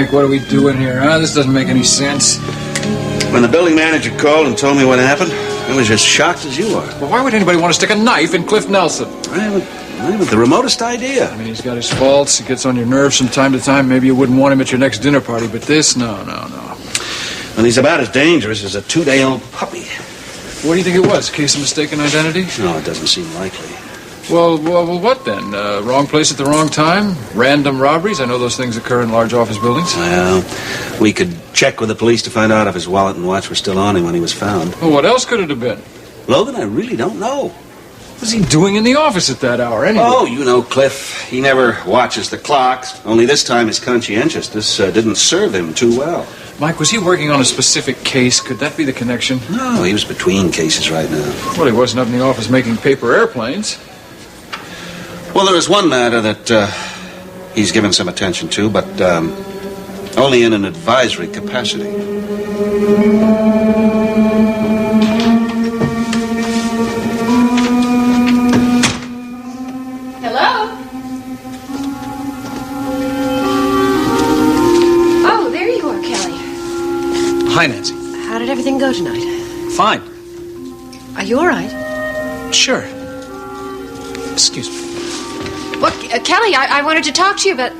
Mike, what are we doing here, huh? This doesn't make any sense. When the building manager called and told me what happened, I was as shocked as you are. Well, why would anybody want to stick a knife in Cliff Nelson? I haven't the remotest idea. I mean, he's got his faults. He gets on your nerves from time to time. Maybe you wouldn't want him at your next dinner party, but this, no. And he's about as dangerous as a 2-day-old puppy. What do you think it was? Case of mistaken identity? No, it doesn't seem likely. Well, what then? Wrong place at the wrong time? Random robberies? I know those things occur in large office buildings. Well, we could check with the police to find out if his wallet and watch were still on him when he was found. Well, what else could it have been? Logan, I really don't know. What was he doing in the office at that hour, anyway? Oh, you know Cliff. He never watches the clocks. Only this time his conscientiousness didn't serve him too well. Mike, was he working on a specific case? Could that be the connection? No, he was between cases right now. Well, he wasn't up in the office making paper airplanes. Well, there is one matter that he's given some attention to, but only in an advisory capacity. Hello? Oh, there you are, Kelly. Hi, Nancy. How did everything go tonight? Fine. Are you all right? Sure. Excuse me. Well, Kelly, I wanted to talk to you, but...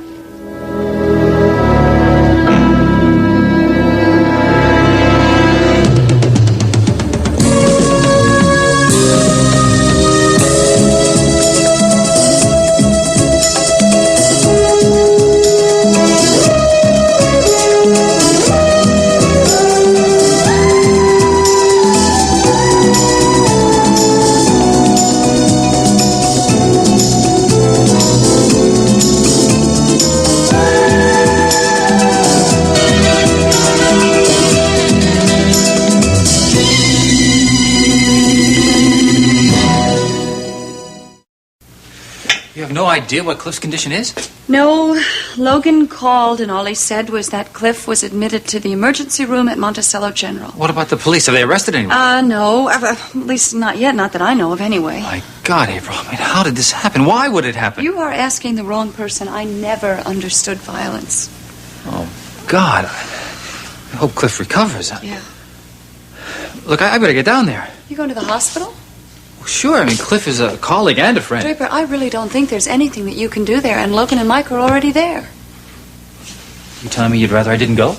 No idea what Cliff's condition is? No, Logan called and all he said was that Cliff was admitted to the emergency room at Monticello General. What about the police? Have they arrested anyone? No, at least not yet, not that I know of anyway. My God, April, I mean, how did this happen? Why would it happen? You are asking the wrong person. I never understood violence. Oh, God. I hope Cliff recovers. Yeah. Look, I better get down there. You going to the hospital? Sure, I mean, Cliff is a colleague and a friend. Draper, I really don't think there's anything that you can do there, and Logan and Mike are already there. You telling me you'd rather I didn't go?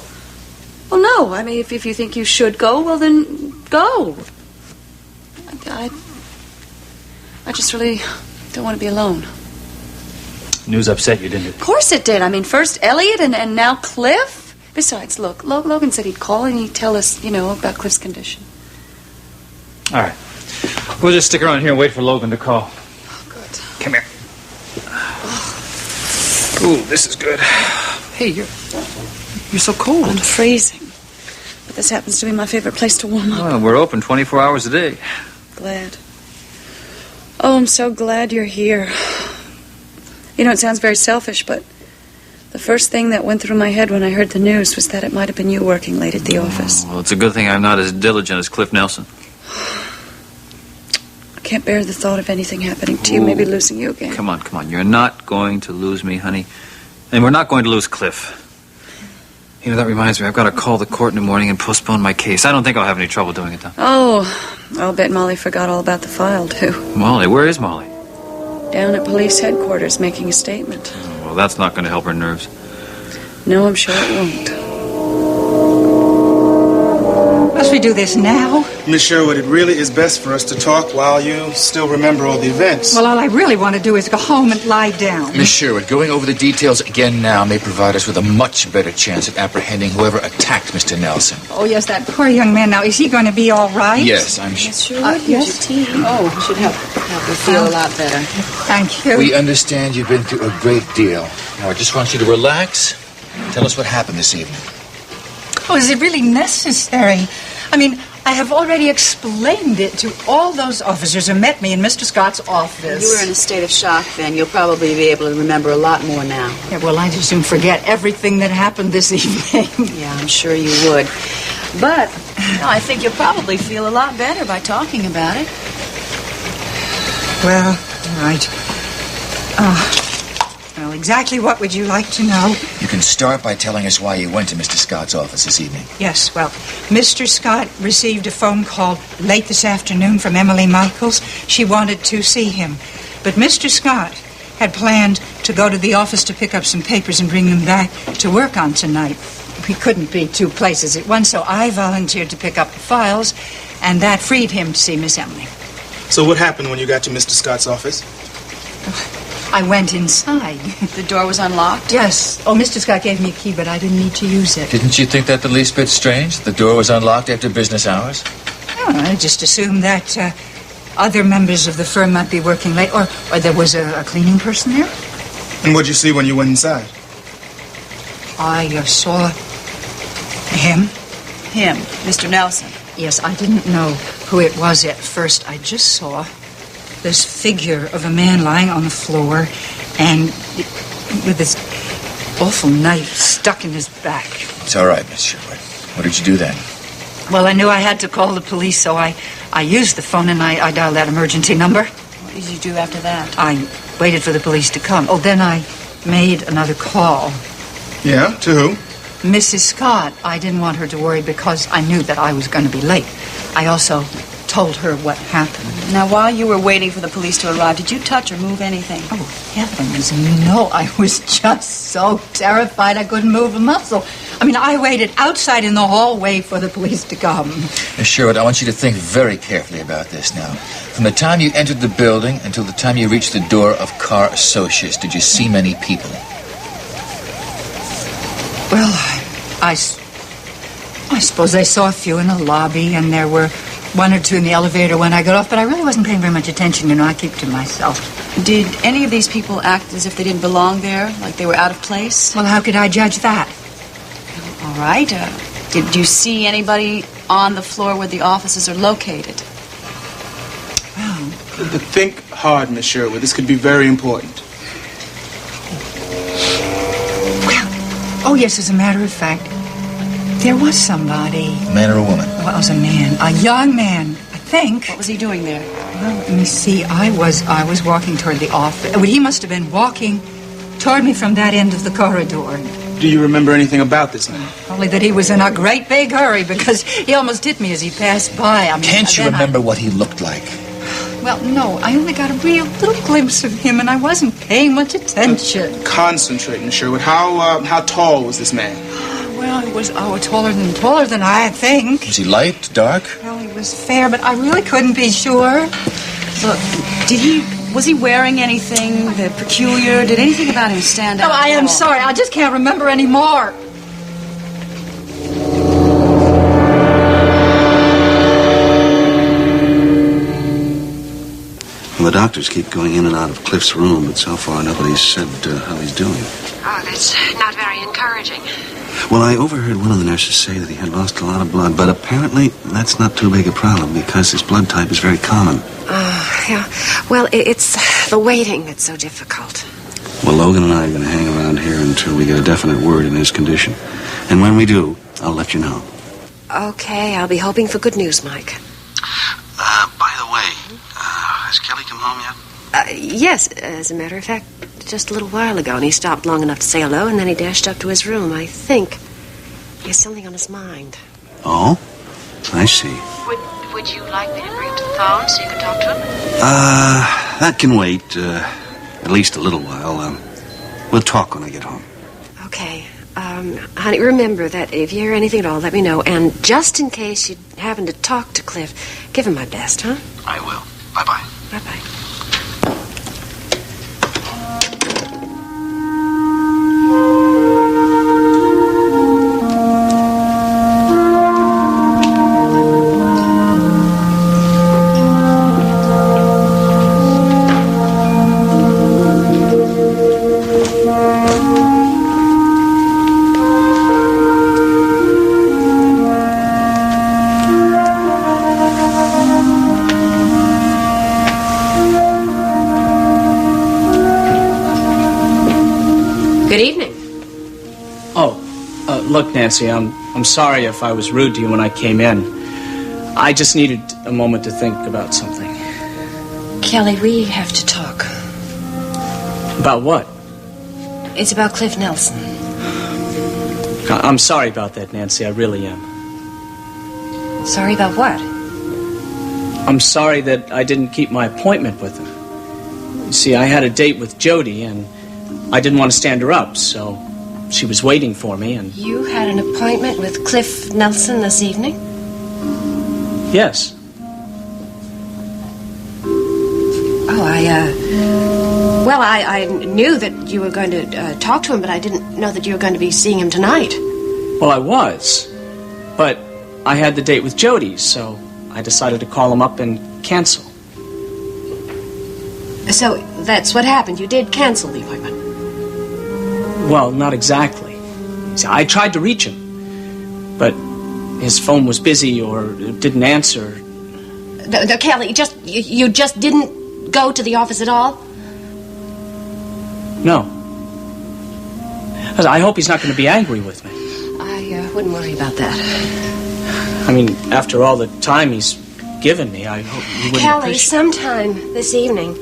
Well, no. I mean, if you think you should go, well, then go. I just really don't want to be alone. News upset you, didn't it? Of course it did. I mean, first Elliot and now Cliff. Besides, look, Logan said he'd call and he'd tell us, about Cliff's condition. All right. We'll just stick around here and wait for Logan to call. Oh, good. Come here. Ooh, this is good. Hey, you're so cold. I'm freezing. But this happens to be my favorite place to warm up. Well, we're open 24 hours a day. Glad. Oh, I'm so glad you're here. It sounds very selfish, but the first thing that went through my head when I heard the news was that it might have been you working late at the office. Well, it's a good thing I'm not as diligent as Cliff Nelson. I can't bear the thought of anything happening to you, maybe losing you again. Come on. You're not going to lose me, honey. And we're not going to lose Cliff. That reminds me, I've got to call the court in the morning and postpone my case. I don't think I'll have any trouble doing it, though. Oh, I'll bet Molly forgot all about the file, too. Molly? Where is Molly? Down at police headquarters making a statement. Oh, well, that's not going to help her nerves. No, I'm sure it won't. Must we do this now? Miss Sherwood, it really is best for us to talk while you still remember all the events. Well, all I really want to do is go home and lie down. Miss Sherwood, going over the details again now may provide us with a much better chance at apprehending whoever attacked Mr. Nelson. Oh, yes, that poor young man. Now, is he going to be all right? Yes, I'm sure. Miss Sherwood, here's your tea. Oh, should help you feel a lot better. Thank you. We understand you've been through a great deal. Now, I just want you to relax. Tell us what happened this evening. Oh, is it really necessary? I mean, I have already explained it to all those officers who met me in Mr. Scott's office. You were in a state of shock then. You'll probably be able to remember a lot more now. Yeah, well, I just soon forget everything that happened this evening. Yeah, I'm sure you would. But I think you'll probably feel a lot better by talking about it. Well, all right. Well, exactly what would you like to know? You can start by telling us why you went to Mr. Scott's office this evening. Yes, well, Mr. Scott received a phone call late this afternoon from Emily Michaels. She wanted to see him. But Mr. Scott had planned to go to the office to pick up some papers and bring them back to work on tonight. We couldn't be two places at once, so I volunteered to pick up the files, and that freed him to see Miss Emily. So what happened when you got to Mr. Scott's office? I went inside. The door was unlocked? Yes. Oh, Mr. Scott gave me a key, but I didn't need to use it. Didn't you think that the least bit strange? The door was unlocked after business hours? Oh, I just assumed that other members of the firm might be working late, or there was a cleaning person there. And what'd you see when you went inside? I saw him. Him, Mr. Nelson. Yes, I didn't know who it was at first. I just saw this figure of a man lying on the floor and with this awful knife stuck in his back. It's all right, Miss Sherwood. What did you do then? Well, I knew I had to call the police, so I used the phone and I dialed that emergency number. What did you do after that? I waited for the police to come. Oh, then I made another call. Yeah? To who? Mrs. Scott. I didn't want her to worry because I knew that I was going to be late. I also told her what happened. Now, while you were waiting for the police to arrive, did you touch or move anything? Oh, heavens, no. I was just so terrified I couldn't move a muscle. I mean, I waited outside in the hallway for the police to come. Miss Sherwood, I want you to think very carefully about this now. From the time you entered the building until the time you reached the door of Carr Associates, did you see many people? Well, I suppose I saw a few in the lobby, and there were one or two in the elevator when I got off, but I really wasn't paying very much attention. I keep to myself. Did any of these people act as if they didn't belong there, like they were out of place? Well, how could I judge that? All right. Did you see anybody on the floor where the offices are located? Well, Think hard, Miss Sherwood. This could be very important. oh, yes, as a matter of fact, there was somebody. A man or a woman? Well, it was a man. A young man, I think. What was he doing there? Well, let me see. I was walking toward the office. Well, he must have been walking toward me from that end of the corridor. Do you remember anything about this man? Only that he was in a great big hurry because he almost hit me as he passed by. I mean, Can't you then remember what he looked like? Well, no. I only got a real little glimpse of him, and I wasn't paying much attention. Concentrate, Miss Sherwood. How tall was this man? Well, he was taller than I think. Was he light, dark? Well, he was fair, but I really couldn't be sure. Look, was he wearing anything peculiar? Did anything about him stand out? No, I am sorry. I just can't remember anymore. Well, the doctors keep going in and out of Cliff's room, but so far nobody's said how he's doing. Oh, that's not very encouraging. Well, I overheard one of the nurses say that he had lost a lot of blood, but apparently that's not too big a problem because his blood type is very common. Yeah. Well, it's the waiting that's so difficult. Well, Logan and I are going to hang around here until we get a definite word in his condition. And when we do, I'll let you know. Okay, I'll be hoping for good news, Mike. By the way, has Kelly come home yet? Yes, as a matter of fact, just a little while ago, and he stopped long enough to say hello, and then he dashed up to his room. I think he has something on his mind. Oh? I see. Would you like me to bring him to the phone so you can talk to him? That can wait, at least a little while. We'll talk when I get home. Okay. Honey, remember that if you hear anything at all, let me know. And just in case you happen to talk to Cliff, give him my best, huh? I will. Bye-bye. Bye-bye. Good evening. Look, Nancy, I'm sorry if I was rude to you when I came in. I just needed a moment to think about something. Kelly, we have to talk. About what? It's about Cliff Nelson. I'm sorry about that, Nancy. I really am. Sorry about what? I'm sorry that I didn't keep my appointment with him. You see, I had a date with Jody, and I didn't want to stand her up, so she was waiting for me, and... You had an appointment with Cliff Nelson this evening? Yes. Oh, Well, I knew that you were going to talk to him, but I didn't know that you were going to be seeing him tonight. Well, I was. But I had the date with Jody, so I decided to call him up and cancel. So that's what happened. You did cancel the appointment. Well, not exactly. See, I tried to reach him, but his phone was busy or didn't answer. No, Kelly, you just didn't go to the office at all? No. I hope he's not going to be angry with me. I wouldn't worry about that. I mean, after all the time he's given me, I hope you wouldn't Kelly, appreciate... sometime this evening,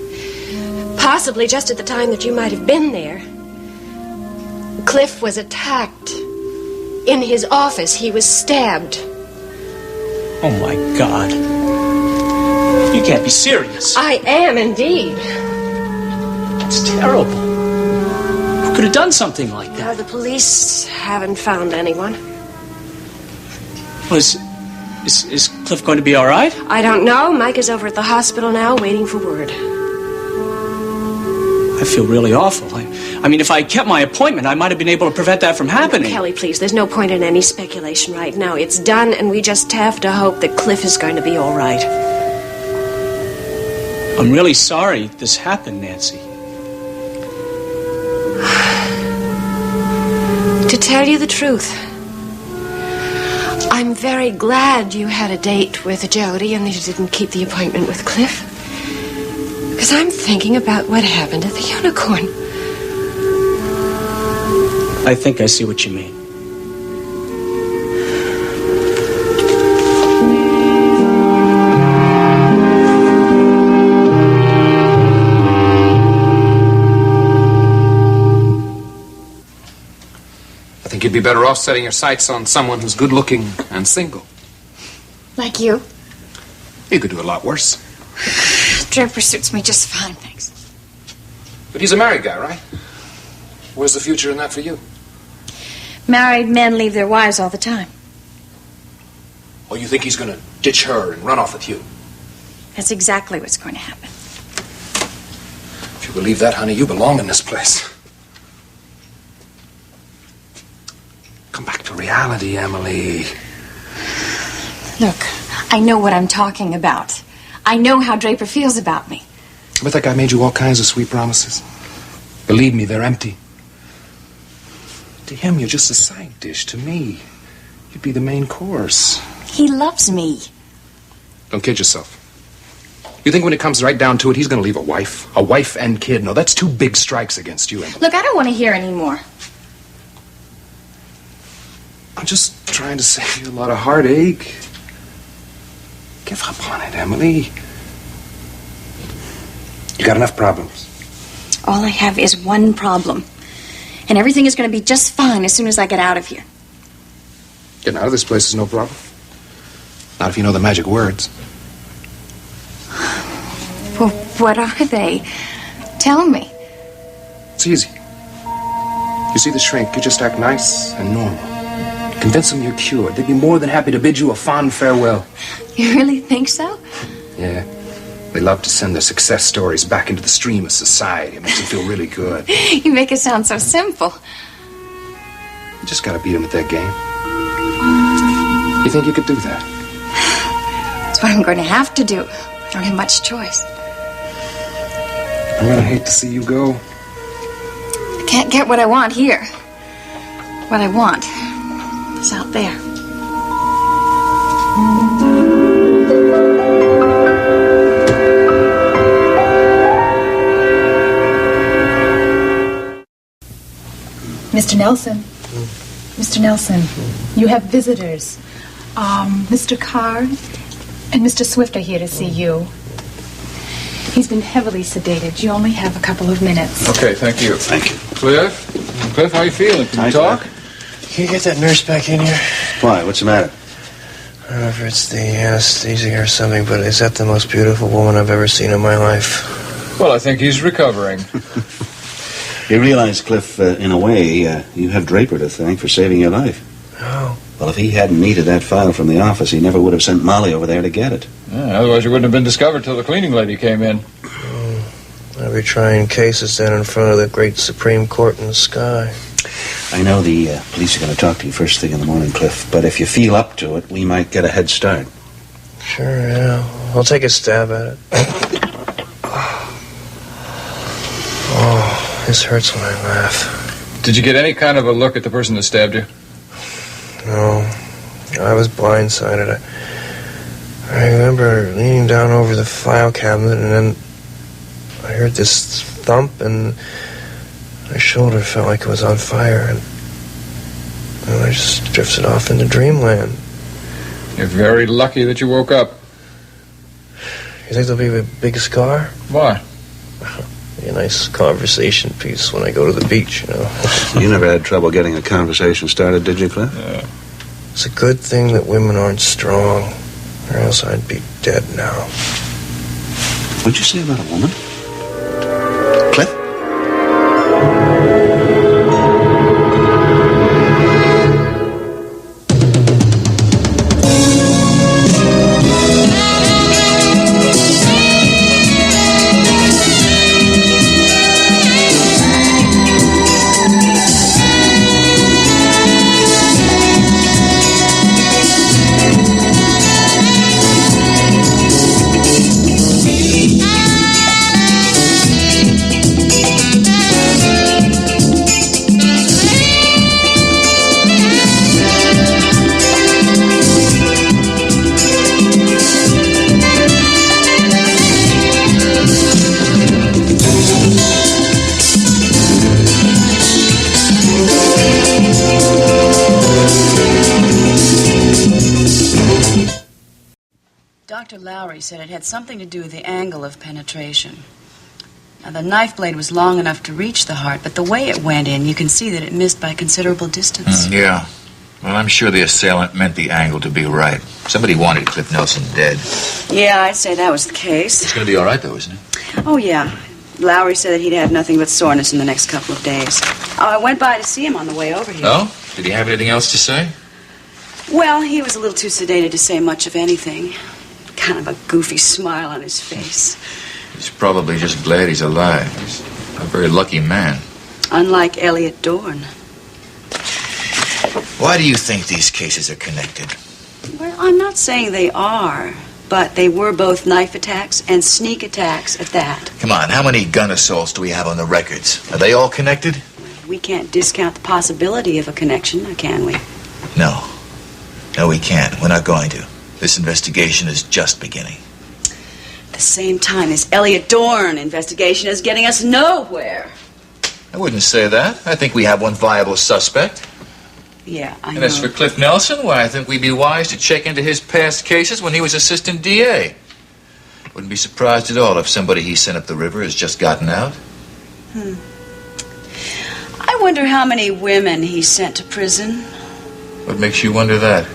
possibly just at the time that you might have been there, Cliff was attacked. In his office, he was stabbed. Oh, my God. You can't be serious. I am, indeed. It's terrible. Who could have done something like that? The police haven't found anyone. Well, is Cliff going to be all right? I don't know. Mike is over at the hospital now, waiting for word. I feel really awful. I mean, if I kept my appointment, I might have been able to prevent that from happening. Kelly, please, there's no point in any speculation right now. It's done, and we just have to hope that Cliff is going to be all right. I'm really sorry this happened, Nancy. To tell you the truth, I'm very glad you had a date with Jody and that you didn't keep the appointment with Cliff. Because I'm thinking about what happened at the Unicorn. I think I see what you mean. I think you'd be better off setting your sights on someone who's good-looking and single. Like you? You could do a lot worse. Draper suits me just fine, thanks. But he's a married guy, right? Where's the future in that for you? Married men leave their wives all the time. Or you think he's going to ditch her and run off with you? That's exactly what's going to happen. If you believe that, honey, you belong in this place. Come back to reality, Emily. Look, I know what I'm talking about. I know how Draper feels about me. But that guy made you all kinds of sweet promises. Believe me, they're empty. To him, you're just a side dish. To me, you'd be the main course. He loves me. Don't kid yourself. You think when it comes right down to it, he's going to leave a wife and kid? No, that's two big strikes against you, Emily. Look, I don't want to hear anymore. I'm just trying to save you a lot of heartache. Give up on it, Emily. You got enough problems. All I have is one problem. And everything is going to be just fine as soon as I get out of here. Getting out of this place is no problem. Not if you know the magic words. Well, what are they? Tell me. It's easy. You see the shrink, you just act nice and normal. Convince them you're cured. They'd be more than happy to bid you a fond farewell. You really think so? Yeah. They love to send their success stories back into the stream of society. It makes them feel really good. You make it sound so simple. You just gotta beat them at their game. You think you could do that? That's what I'm going to have to do. I don't have much choice. I'm gonna hate to see you go. I can't get what I want here. What I want is out there. Mr. Nelson. Mr. Nelson, you have visitors. Mr. Carr and Mr. Swift are here to see you. He's been heavily sedated. You only have a couple of minutes. Okay, thank you. Thank you. Cliff, how you feeling? Can you talk? Can you get that nurse back in here? Why? What's the matter? I don't know if it's the anesthesia or something, but is that the most beautiful woman I've ever seen in my life? Well, I think he's recovering. You realize, Cliff, in a way, you have Draper to thank for saving your life. Oh. Well, if he hadn't needed that file from the office, he never would have sent Molly over there to get it. Yeah, otherwise you wouldn't have been discovered till the cleaning lady came in. I'll be trying cases down in front of the great Supreme Court in the sky. I know the police are going to talk to you first thing in the morning, Cliff, but if you feel up to it, we might get a head start. Sure, yeah. I'll take a stab at it. Oh, this hurts when I laugh. Did you get any kind of a look at the person that stabbed you? No, I was blindsided. I remember leaning down over the file cabinet, and then I heard this thump, and my shoulder felt like it was on fire, and I just drifted off into dreamland. You're very lucky that you woke up. You think there'll be a big scar? Why? Be a nice conversation piece when I go to the beach, you know. You never had trouble getting a conversation started, did you, Cliff? Yeah. It's a good thing that women aren't strong, or else I'd be dead now. What'd you say about a woman? Cliff? Dr. Lowry said it had something to do with the angle of penetration. Now, the knife blade was long enough to reach the heart, but the way it went in, you can see that it missed by considerable distance. Yeah. Well, I'm sure the assailant meant the angle to be right. Somebody wanted Cliff Nelson dead. Yeah, I'd say that was the case. It's going to be all right, though, isn't it? Oh, yeah. Lowry said that he'd have nothing but soreness in the next couple of days. Oh, I went by to see him on the way over here. Oh? Did he have anything else to say? Well, he was a little too sedated to say much of anything. Kind of a goofy smile on his face. He's probably just glad he's alive. He's a very lucky man. Unlike Elliot Dorn. Why do you think these cases are connected? Well, I'm not saying they are, but they were both knife attacks and sneak attacks at that. Come on, how many gun assaults do we have on the records? Are they all connected? We can't discount the possibility of a connection, can we? No. No, we can't. We're not going to. This investigation is just beginning. At the same time, this Elliot Dorn investigation is getting us nowhere. I wouldn't say that. I think we have one viable suspect. Yeah, I know. And as for Cliff Nelson, well, I think we'd be wise to check into his past cases when he was assistant DA. Wouldn't be surprised at all if somebody he sent up the river has just gotten out. I wonder how many women he sent to prison. What makes you wonder that?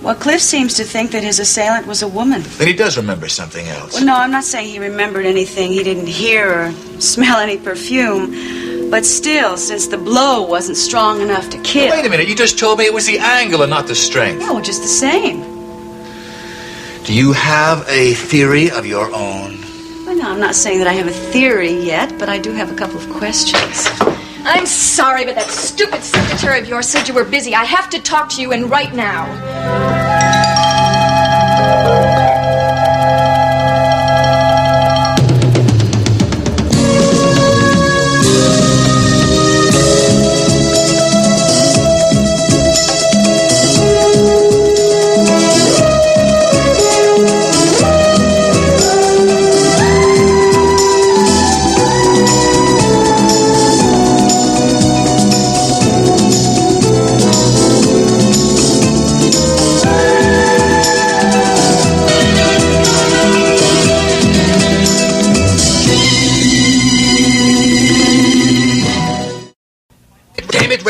Well, Cliff seems to think that his assailant was a woman. Then he does remember something else. Well, no, I'm not saying he remembered anything. He didn't hear or smell any perfume. But still, since the blow wasn't strong enough to kill... Wait a minute, you just told me it was the angle and not the strength. No, just the same. Do you have a theory of your own? Well, no, I'm not saying that I have a theory yet, but I do have a couple of questions. I'm sorry, but that stupid secretary of yours said you were busy. I have to talk to you, and right now.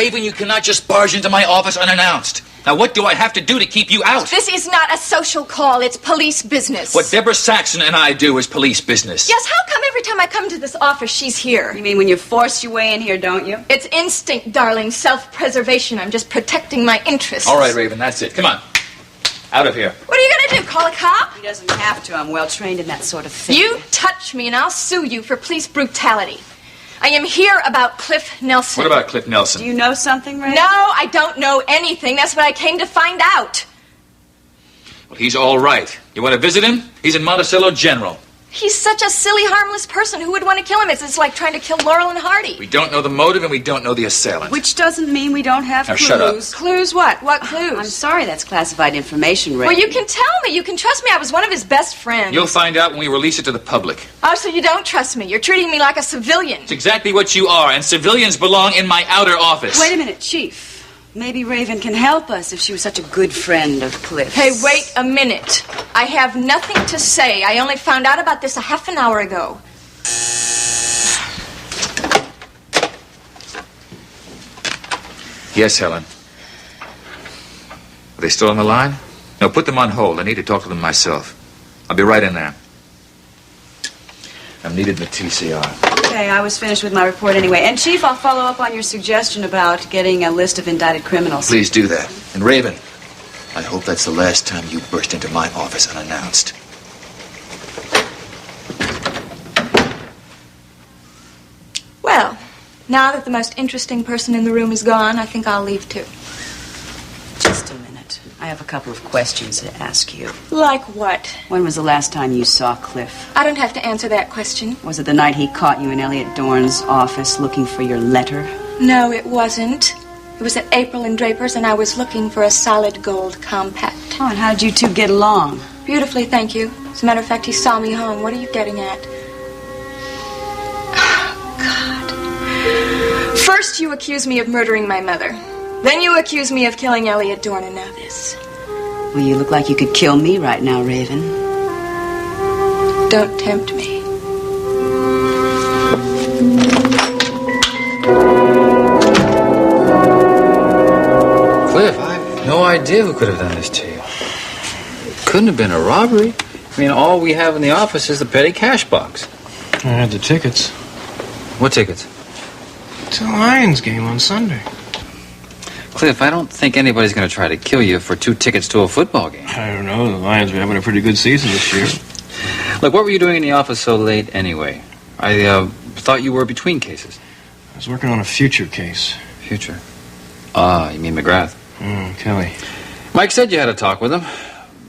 Raven, you cannot just barge into my office unannounced. Now, what do I have to do to keep you out? This is not a social call. It's police business. What Deborah Saxon and I do is police business. Yes, how come every time I come to this office, she's here? You mean when you force your way in here, don't you? It's instinct, darling. Self-preservation. I'm just protecting my interests. All right, Raven, that's it. Come on. Out of here. What are you going to do, call a cop? He doesn't have to. I'm well trained in that sort of thing. You touch me and I'll sue you for police brutality. I am here about Cliff Nelson. What about Cliff Nelson? Do you know something, Raven? No, I don't know anything. That's what I came to find out. Well, he's all right. You want to visit him? He's in Monticello General. He's such a silly, harmless person. Who would want to kill him? It's like trying to kill Laurel and Hardy. We don't know the motive and we don't know the assailant. Which doesn't mean we don't have Now, clues. shut up. Clues what? What clues? I'm sorry, that's classified information, Raven. Well, you can tell me. You can trust me. I was one of his best friends. You'll find out when we release it to the public. Oh, so you don't trust me. You're treating me like a civilian. It's exactly what you are, and civilians belong in my outer office. Wait a minute, Chief. Maybe Raven can help us if she was such a good friend of Cliff's. Hey, wait a minute. I have nothing to say. I only found out about this a half an hour ago. Yes, Helen. Are they still on the line? No, put them on hold. I need to talk to them myself. I'll be right in there. I'm needed in the TCR. Okay, I was finished with my report anyway. And, Chief, I'll follow up on your suggestion about getting a list of indicted criminals. Please do that. And Raven, I hope that's the last time you burst into my office unannounced. Well, now that the most interesting person in the room is gone, I think I'll leave too. Just a minute. I have a couple of questions to ask you. Like what? When was the last time you saw Cliff? I don't have to answer that question. Was it the night he caught you in Elliot Dorn's office looking for your letter? No, it wasn't. It was at April and Draper's, and I was looking for a solid gold compact. Oh, and how did you two get along? Beautifully, thank you. As a matter of fact, he saw me home. What are you getting at? Oh, God. First, you accuse me of murdering my mother. Then you accuse me of killing Elliot Dorn, and now this. Well, you look like you could kill me right now, Raven. Don't tempt me. Cliff, I have no idea who could have done this to you. Couldn't have been a robbery. I mean, all we have in the office is the petty cash box. I had the tickets. What tickets? To the Lions game on Sunday. Cliff, I don't think anybody's going to try to kill you for 2 tickets to a football game. I don't know. The Lions were having a pretty good season this year. Look, what were you doing in the office so late anyway? I thought you were between cases. I was working on a future case. Future? Ah, you mean McGrath. Kelly. Mike said you had a talk with him.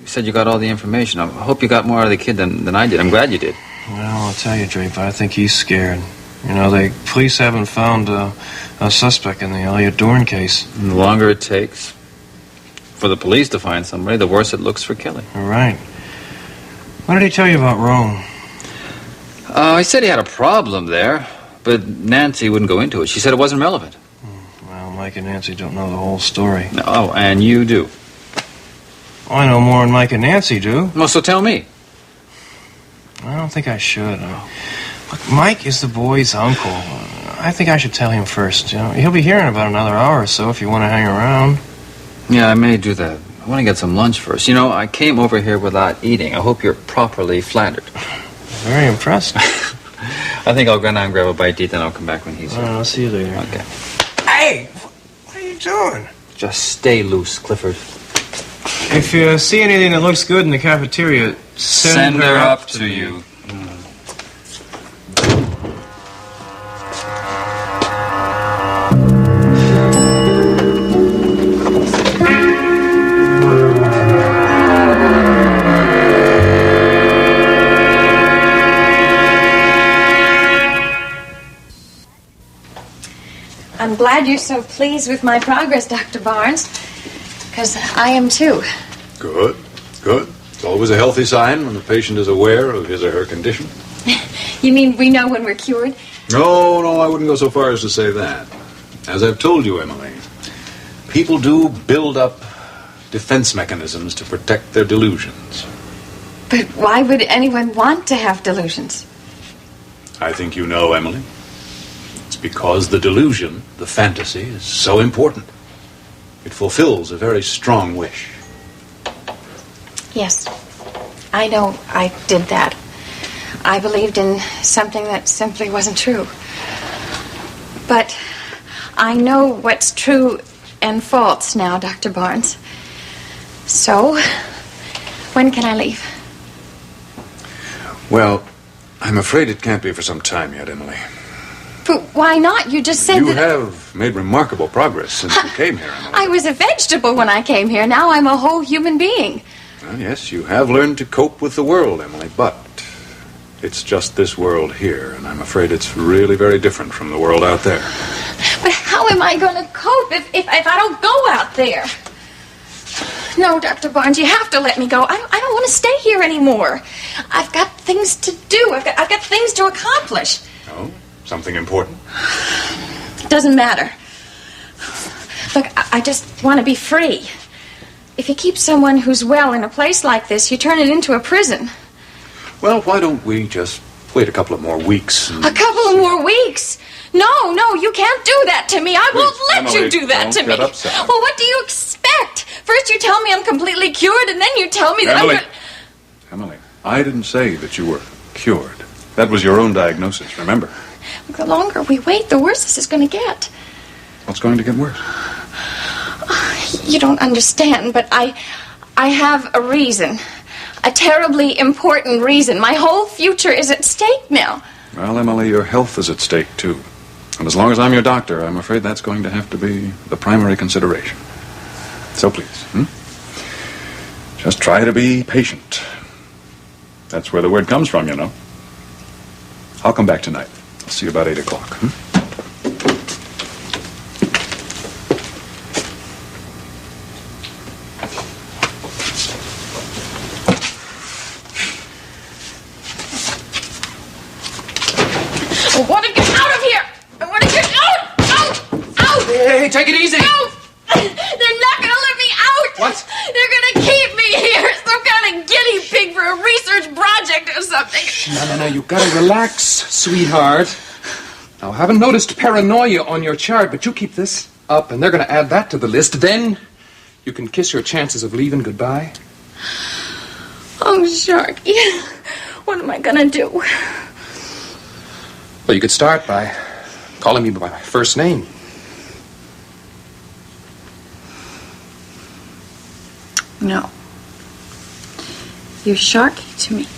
You said you got all the information. I hope you got more out of the kid than I did. I'm glad you did. Well, I'll tell you, Draper, I think he's scared. You know, the police haven't found a suspect in the Elliot Dorn case. And the longer it takes for the police to find somebody, the worse it looks for Kelly. All right. What did he tell you about Rome? He said he had a problem there, but Nancy wouldn't go into it. She said it wasn't relevant. Well, Mike and Nancy don't know the whole story. Oh, and you do. Oh, I know more than Mike and Nancy do. Well, so tell me. I don't think I should. Look, Mike is the boy's uncle. I think I should tell him first. You know, he'll be here in about another hour or so if you want to hang around. Yeah, I may do that. I want to get some lunch first. You know, I came over here without eating. I hope you're properly flattered. Very impressed. I think I'll go down and grab a bite to eat, then I'll come back when he's here. I'll see you later. Okay. Hey, what are you doing? Just stay loose, Clifford. If you see anything that looks good in the cafeteria, send her up to you. I'm glad you're so pleased with my progress, Dr. Barnes, because I am too. Good, good. It's always a healthy sign when the patient is aware of his or her condition. You mean we know when we're cured? No, I wouldn't go so far as to say that. As I've told you, Emily, people do build up defense mechanisms to protect their delusions. But why would anyone want to have delusions? I think you know, Emily. It's because the delusion, the fantasy, is so important. It fulfills a very strong wish. Yes, I know I did that. I believed in something that simply wasn't true. But I know what's true and false now, Dr. Barnes. So, when can I leave? Well, I'm afraid it can't be for some time yet, Emily. But why not? You just said You that... have made remarkable progress since you came here, Emily. I was a vegetable when I came here. Now I'm a whole human being. Well, yes, you have learned to cope with the world, Emily, but it's just this world here, and I'm afraid it's really very different from the world out there. But how am I going to cope if I don't go out there? No, Dr. Barnes, you have to let me go. I don't want to stay here anymore. I've got things to do. I've got things to accomplish. Oh, something important? It doesn't matter. Look, I just want to be free. If you keep someone who's well in a place like this, you turn it into a prison. Well, why don't we just wait a couple of more weeks? A couple of more weeks? No, you can't do that to me. I won't let Emily, you do that don't to me. get upset. Well, what do you expect? First you tell me I'm completely cured, and then you tell me that Emily. I'm... Emily, I didn't say that you were cured. That was your own diagnosis, remember? The longer we wait, the worse this is going to get. What's going to get worse? You don't understand, but I have a reason. A terribly important reason. My whole future is at stake now. Well, Emily, your health is at stake, too. And as long as I'm your doctor, I'm afraid that's going to have to be the primary consideration. So please, just try to be patient. That's where the word comes from, you know. I'll come back tonight. I'll see you about 8 o'clock. I want to get out of here! I want to get out! Hey, take it easy! No! They're not going to let me out! What? They're going to keep me here! Some kind of guinea pig for a research project or something! No, you gotta relax, sweetheart. Now, I haven't noticed paranoia on your chart, but you keep this up, and they're gonna add that to the list. Then, you can kiss your chances of leaving goodbye. Oh, Sharky. What am I going to do? Well, you could start by calling me by my first name. No. You're Sharky to me.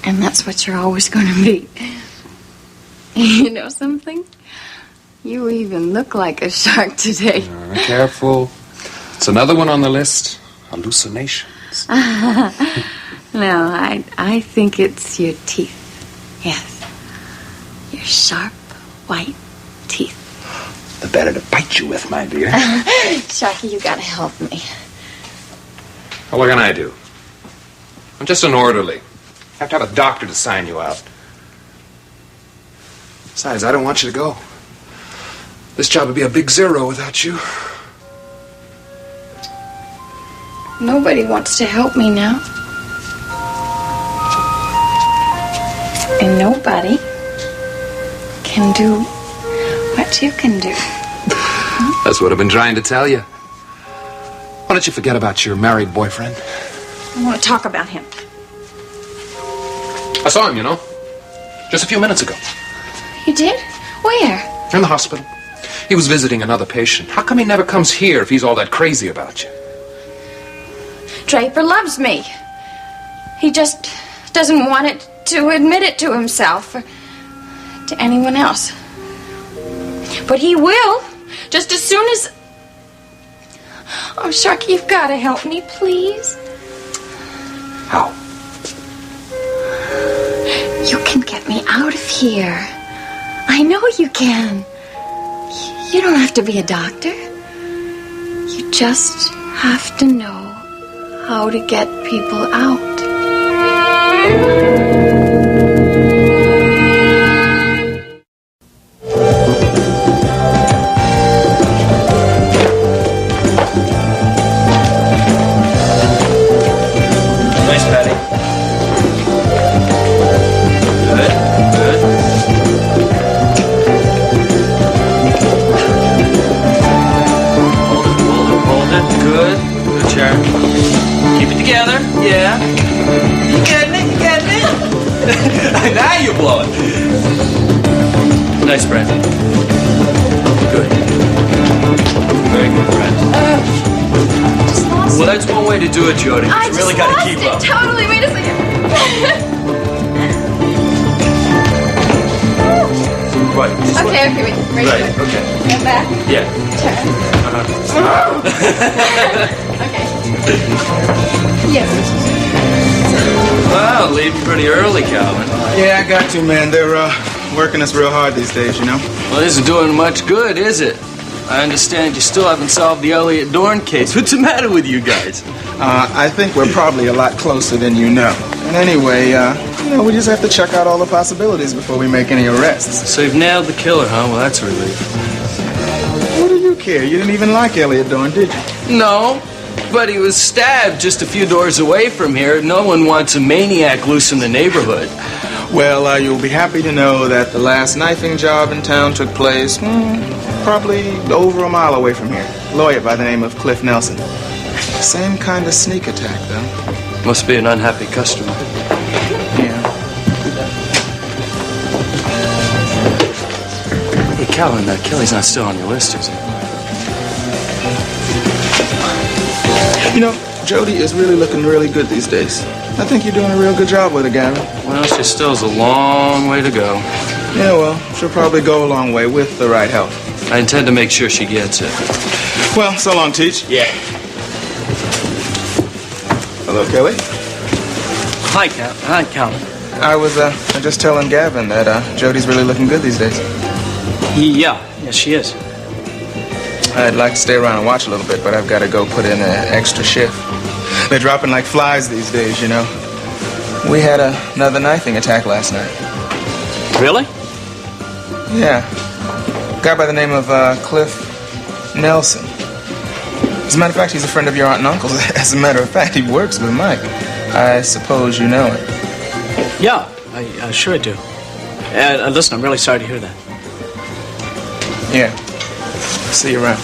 And that's what you're always going to be. You know something? You even look like a shark today. Careful. It's another one on the list. Hallucinations. No, I think it's your teeth. Yes. Your sharp, white teeth. The better to bite you with, my dear. Sharky, you gotta help me. Well, what can I do? I'm just an orderly. I have to have a doctor to sign you out. Besides, I don't want you to go. This job would be a big zero without you. Nobody wants to help me now. And nobody can do what you can do. That's what I've been trying to tell you. Why don't you forget about your married boyfriend? I want to talk about him. I saw him, you know. Just a few minutes ago. You did? Where? In the hospital. He was visiting another patient. How come he never comes here if he's all that crazy about you? Draper loves me. He just doesn't want it to admit it to himself or to anyone else. But he will, just as soon as... Oh, Sharky, you've got to help me, please. How? You can get me out of here. I know you can. You don't have to be a doctor. You just have to know how to get people out. Nice, Patty. Good. Now you blow it. Nice, Brent. Good. Very good, Brent. Just lost Well, that's one way to do it, Jody. I You really got to keep up. Totally. Wait a second. Right. Okay, wait. Right, okay. Get back. Yeah. Turn. Okay. Yes. Wow, leaving pretty early, Calvin. Yeah, I got to, man. They're working us real hard these days, you know? Well, this isn't doing much good, is it? I understand you still haven't solved the Elliot Dorn case. What's the matter with you guys? I think we're probably a lot closer than you know. And anyway, we just have to check out all the possibilities before we make any arrests. So you've nailed the killer, huh? Well, that's a relief. What do you care? You didn't even like Elliot Dorn, did you? No, but he was stabbed just a few doors away from here. No one wants a maniac loose in the neighborhood. Well, you'll be happy to know that the last knifing job in town took place probably over a mile away from here. A lawyer by the name of Cliff Nelson. Same kind of sneak attack, though. Must be an unhappy customer. Yeah. Hey, Calvin, Kelly's not still on your list, is he? You know, Jody is really looking really good these days. I think you're doing a real good job with her, Gavin. Well, she still has a long way to go. Yeah, well, she'll probably go a long way with the right help. I intend to make sure she gets it. Well, so long, Teach. Yeah. Hello, Kelly. Hi, Calvin. I was just telling Gavin that Jody's really looking good these days. Yeah, she is. I'd like to stay around and watch a little bit, but I've got to go put in an extra shift. They're dropping like flies these days, you know. We had another knifing attack last night. Really? Yeah. Guy by the name of Cliff Nelson. As a matter of fact, he's a friend of your aunt and uncle's. As a matter of fact, he works with Mike. I suppose you know it. Yeah, I sure do. Listen, I'm really sorry to hear that. Yeah. See you around.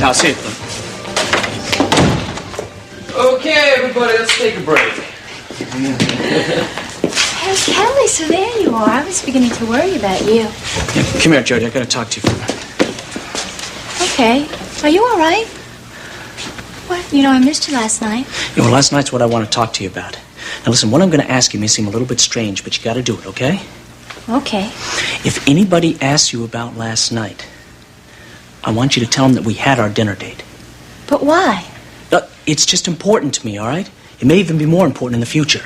I'll see you. Okay, everybody, let's take a break. Hey, Kelly, so there you are. I was beginning to worry about you. Yeah, come here, Jody. I gotta talk to you for a minute. Okay. Are you all right? What? You know, I missed you last night. Yeah, well, last night's what I want to talk to you about. Now, listen, what I'm going to ask you may seem a little bit strange, but you got to do it, okay? Okay. If anybody asks you about last night, I want you to tell them that we had our dinner date. But why? It's just important to me, all right? It may even be more important in the future.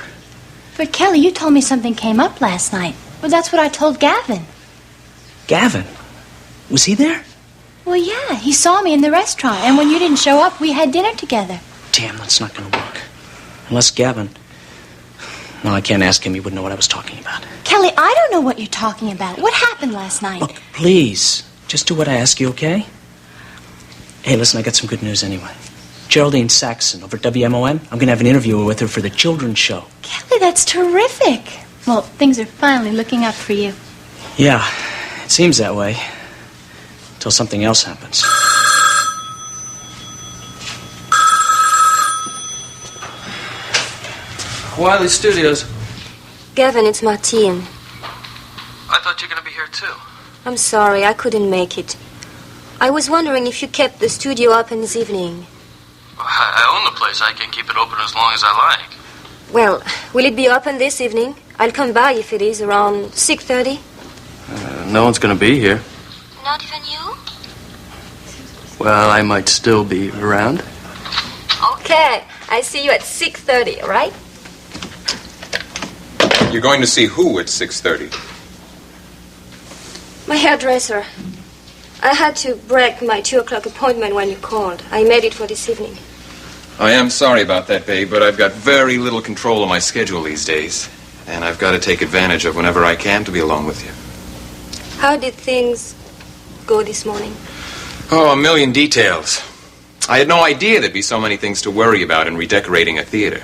But, Kelly, you told me something came up last night. Well, that's what I told Gavin. Gavin? Was he there? Well, yeah, he saw me in the restaurant, and when you didn't show up, we had dinner together. Damn, that's not going to work. Unless Gavin... No, I can't ask him. He wouldn't know what I was talking about. Kelly, I don't know what you're talking about. What happened last night? Look, please, just do what I ask you, okay? Hey, listen, I got some good news anyway. Geraldine Saxon over at WMON. I'm going to have an interview with her for the children's show. Kelly, that's terrific. Well, things are finally looking up for you. Yeah, it seems that way. Until something else happens. Wiley Studios. Gavin, it's Martine. I thought you were going to be here, too. I'm sorry, I couldn't make it. I was wondering if you kept the studio open this evening. I own the place. I can keep it open as long as I like. Well, will it be open this evening? I'll come by if it is around 6:30. No one's going to be here. Not even you? Well, I might still be around. Okay, I see you at 6:30, all right? You're going to see who at 6:30? My hairdresser. I had to break my 2 o'clock appointment when you called. I made it for this evening. I am sorry about that, babe, but I've got very little control of my schedule these days. And I've got to take advantage of whenever I can to be alone with you. How did things go this morning? Oh, a million details. I had no idea there'd be so many things to worry about in redecorating a theater.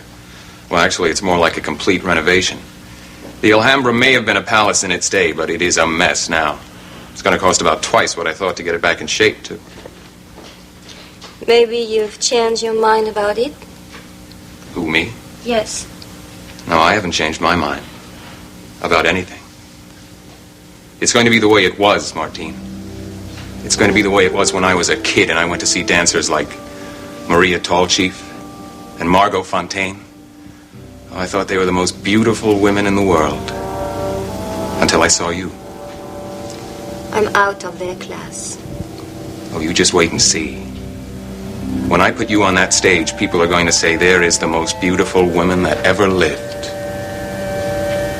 Well, actually, it's more like a complete renovation. The Alhambra may have been a palace in its day, but it is a mess now. It's going to cost about twice what I thought to get it back in shape, too. Maybe you've changed your mind about it? Who, me? Yes. No, I haven't changed my mind. about anything. It's going to be the way it was, Martine. It's going to be the way it was when I was a kid and I went to see dancers like Maria Tallchief and Margot Fontaine. Oh, I thought they were the most beautiful women in the world. Until I saw you. I'm out of their class. Oh, you just wait and see. When I put you on that stage, people are going to say there is the most beautiful woman that ever lived.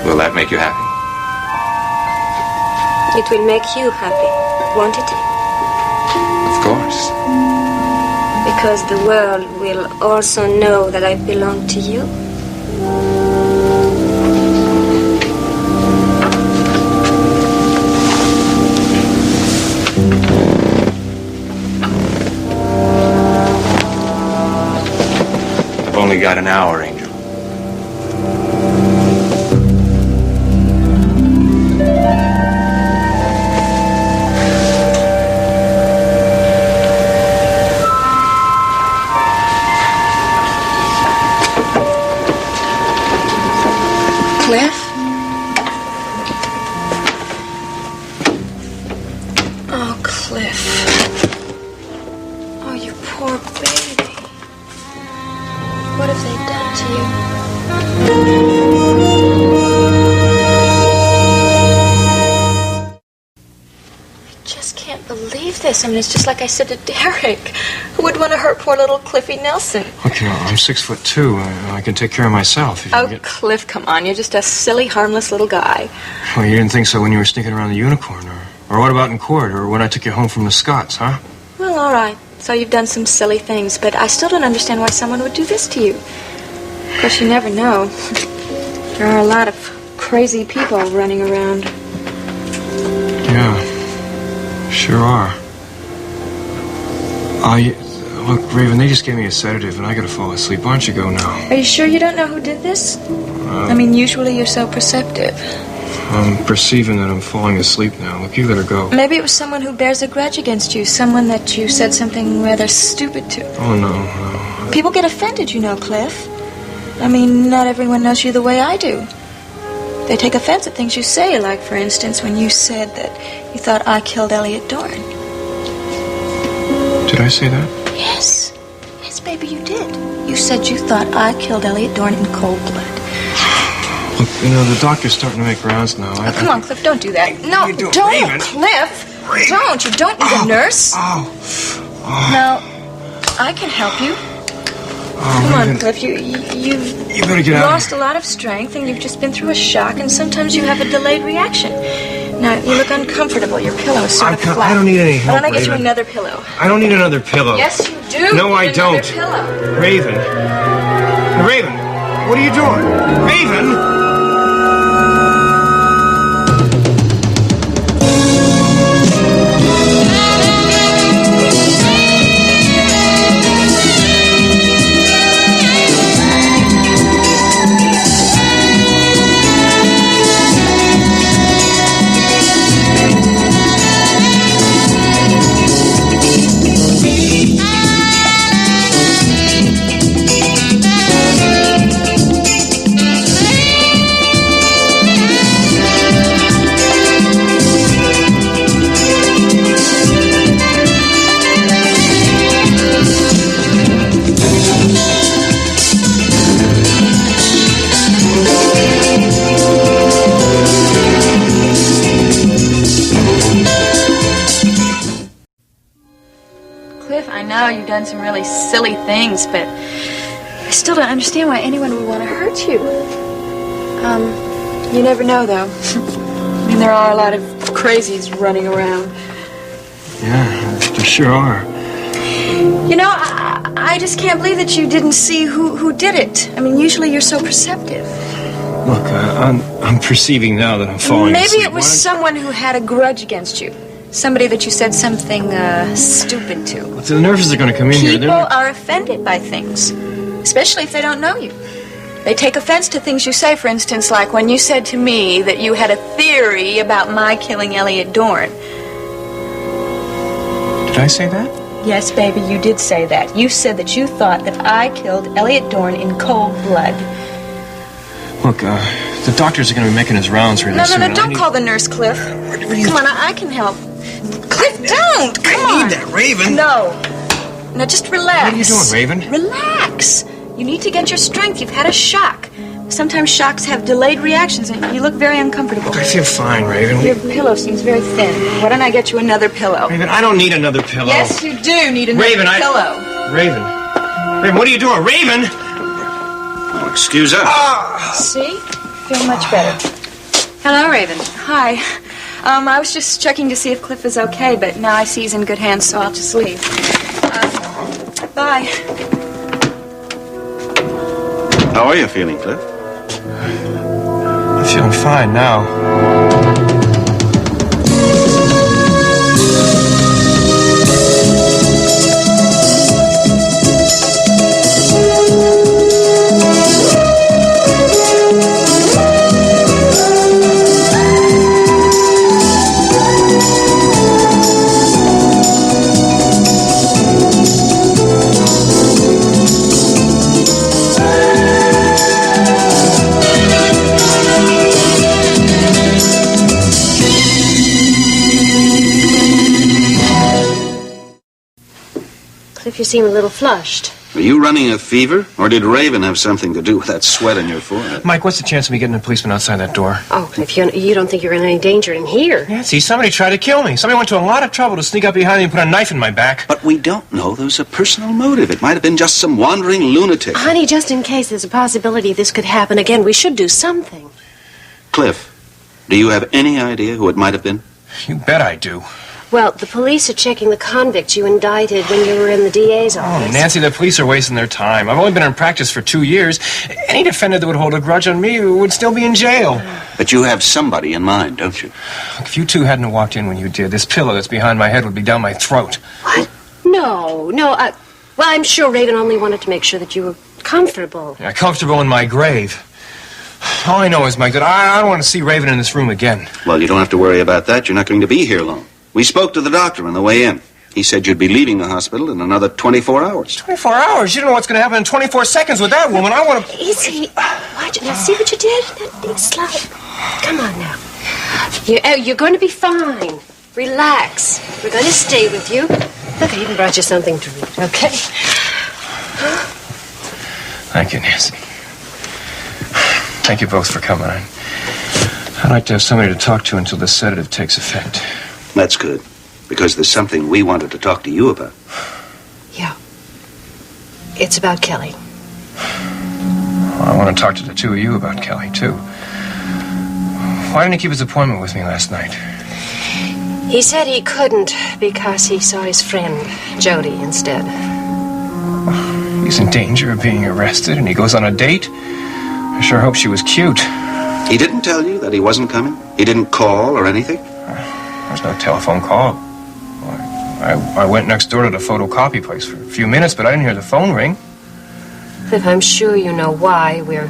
Will that make you happy? It will make you happy, won't it? Of course. Because the world will also know that I belong to you. I've only got an hour, Angel. Cliff? Oh, Cliff. Oh, you poor baby. What have they done to you? I just can't believe this. I mean, it's just like I said to Derek. Who would want to hurt poor little Cliffy Nelson? Look, you know, I'm 6'2". I can take care of myself. If you Oh, can get... Cliff, come on. You're just a silly, harmless little guy. Well, you didn't think so when you were sneaking around the unicorn, or what about in court, or when I took you home from the Scots, huh? Well, all right. So you've done some silly things, but I still don't understand why someone would do this to you. Of course, you never know. There are a lot of crazy people running around. Yeah, sure are. Look, Raven, they just gave me a sedative, and I gotta fall asleep. Why don't you go now? Are you sure you don't know who did this? I mean, usually you're so perceptive. I'm perceiving that I'm falling asleep now. Look, you gotta go. Maybe it was someone who bears a grudge against you, someone that you said something rather stupid to. Oh, no. People get offended, you know, Cliff. I mean, not everyone knows you the way I do. They take offense at things you say, like, for instance, when you said that you thought I killed Elliot Dorn. Did I say that? Yes. Yes, baby, you did. You said you thought I killed Elliot Dorn in cold blood. Look, you know, the doctor's starting to make rounds now. Oh, come on, Cliff, don't do that. No, you doing, don't, Raven? Cliff. Don't. You don't need a nurse. Now, I can help you. Come on, Raven. Cliff. You better get out of lost a lot of strength, and you've just been through a shock, and sometimes you have a delayed reaction. Now, you look uncomfortable. Your pillow is sort of flat. I don't need any help, Why don't I get you Raven. another pillow? I don't need another pillow. Yes, you do. No, You I need another don't. Pillow. Raven. Raven, what are you doing? Raven! Cliff, I know you've done some really silly things, but I still don't understand why anyone would want to hurt you. You never know, though. I mean, there are a lot of crazies running around. Yeah, there sure are. You know, I just can't believe that you didn't see who did it. I mean, usually you're so perceptive. Look, I'm perceiving now that I'm falling Maybe asleep. it was someone who had a grudge against you. Somebody that you said something stupid to. If the nurses are going to come in here, People they're... are offended by things, especially if they don't know you. They take offense to things you say, for instance, like when you said to me that you had a theory about my killing Elliot Dorn. Did I say that? Yes, baby, you did say that. You said that you thought that I killed Elliot Dorn in cold blood. Look, The doctors are going to be making his rounds really soon. No, don't call the nurse, Cliff. Come on, I can help. Cliff, don't! Come on. I need that Raven. No. Now just relax. What are you doing, Raven? Relax. You need to get your strength. You've had a shock. Sometimes shocks have delayed reactions, and you look very uncomfortable. I feel fine, Raven. Your pillow seems very thin. Why don't I get you another pillow? Raven, I don't need another pillow. Yes, you do need another pillow. Raven, what are you doing? Raven! Oh, excuse us. See? Feel much better. Hello, Raven. Hi. I was just checking to see if Cliff is okay, but now I see he's in good hands, so I'll just leave. Bye. How are you feeling, Cliff? I'm feeling fine now. Cliff, you seem a little flushed. Are you running a fever, or did Raven have something to do with that sweat on your forehead? Mike, what's the chance of me getting a policeman outside that door? Oh, Cliff, you don't think you're in any danger in here? Yeah, see, somebody tried to kill me. Somebody went to a lot of trouble to sneak up behind me and put a knife in my back. But we don't know there's a personal motive. It might have been just some wandering lunatic. Honey, just in case there's a possibility this could happen again, we should do something. Cliff, do you have any idea who it might have been? You bet I do. Well, the police are checking the convicts you indicted when you were in the DA's office. Oh, Nancy, the police are wasting their time. I've only been in practice for 2 years. Any defendant that would hold a grudge on me would still be in jail. But you have somebody in mind, don't you? Look, if you two hadn't walked in when you did, this pillow that's behind my head would be down my throat. What? No. Well, I'm sure Raven only wanted to make sure that you were comfortable. Yeah, comfortable in my grave. All I know is, Mike, that I don't want to see Raven in this room again. Well, you don't have to worry about that. You're not going to be here long. We spoke to the doctor on the way in. He said you'd be leaving the hospital in another 24 hours. 24 hours? You don't know what's going to happen in 24 seconds with that woman. I want to... Easy. Watch it. Now, see what you did? That big slide. Come on now. You're going to be fine. Relax. We're going to stay with you. Look, I even brought you something to read, okay? Thank you, Nancy. Thank you both for coming. I'd like to have somebody to talk to until the sedative takes effect. That's good, because there's something we wanted to talk to you about. Yeah. It's about Kelly. Well, I want to talk to the two of you about Kelly, too. Why didn't he keep his appointment with me last night? He said he couldn't because he saw his friend, Jody, instead. He's in danger of being arrested, and he goes on a date? I sure hope she was cute. He didn't tell you that he wasn't coming? He didn't call or anything? There's no telephone call. I went next door to the photocopy place for a few minutes, but I didn't hear the phone ring. Cliff, I'm sure you know why we're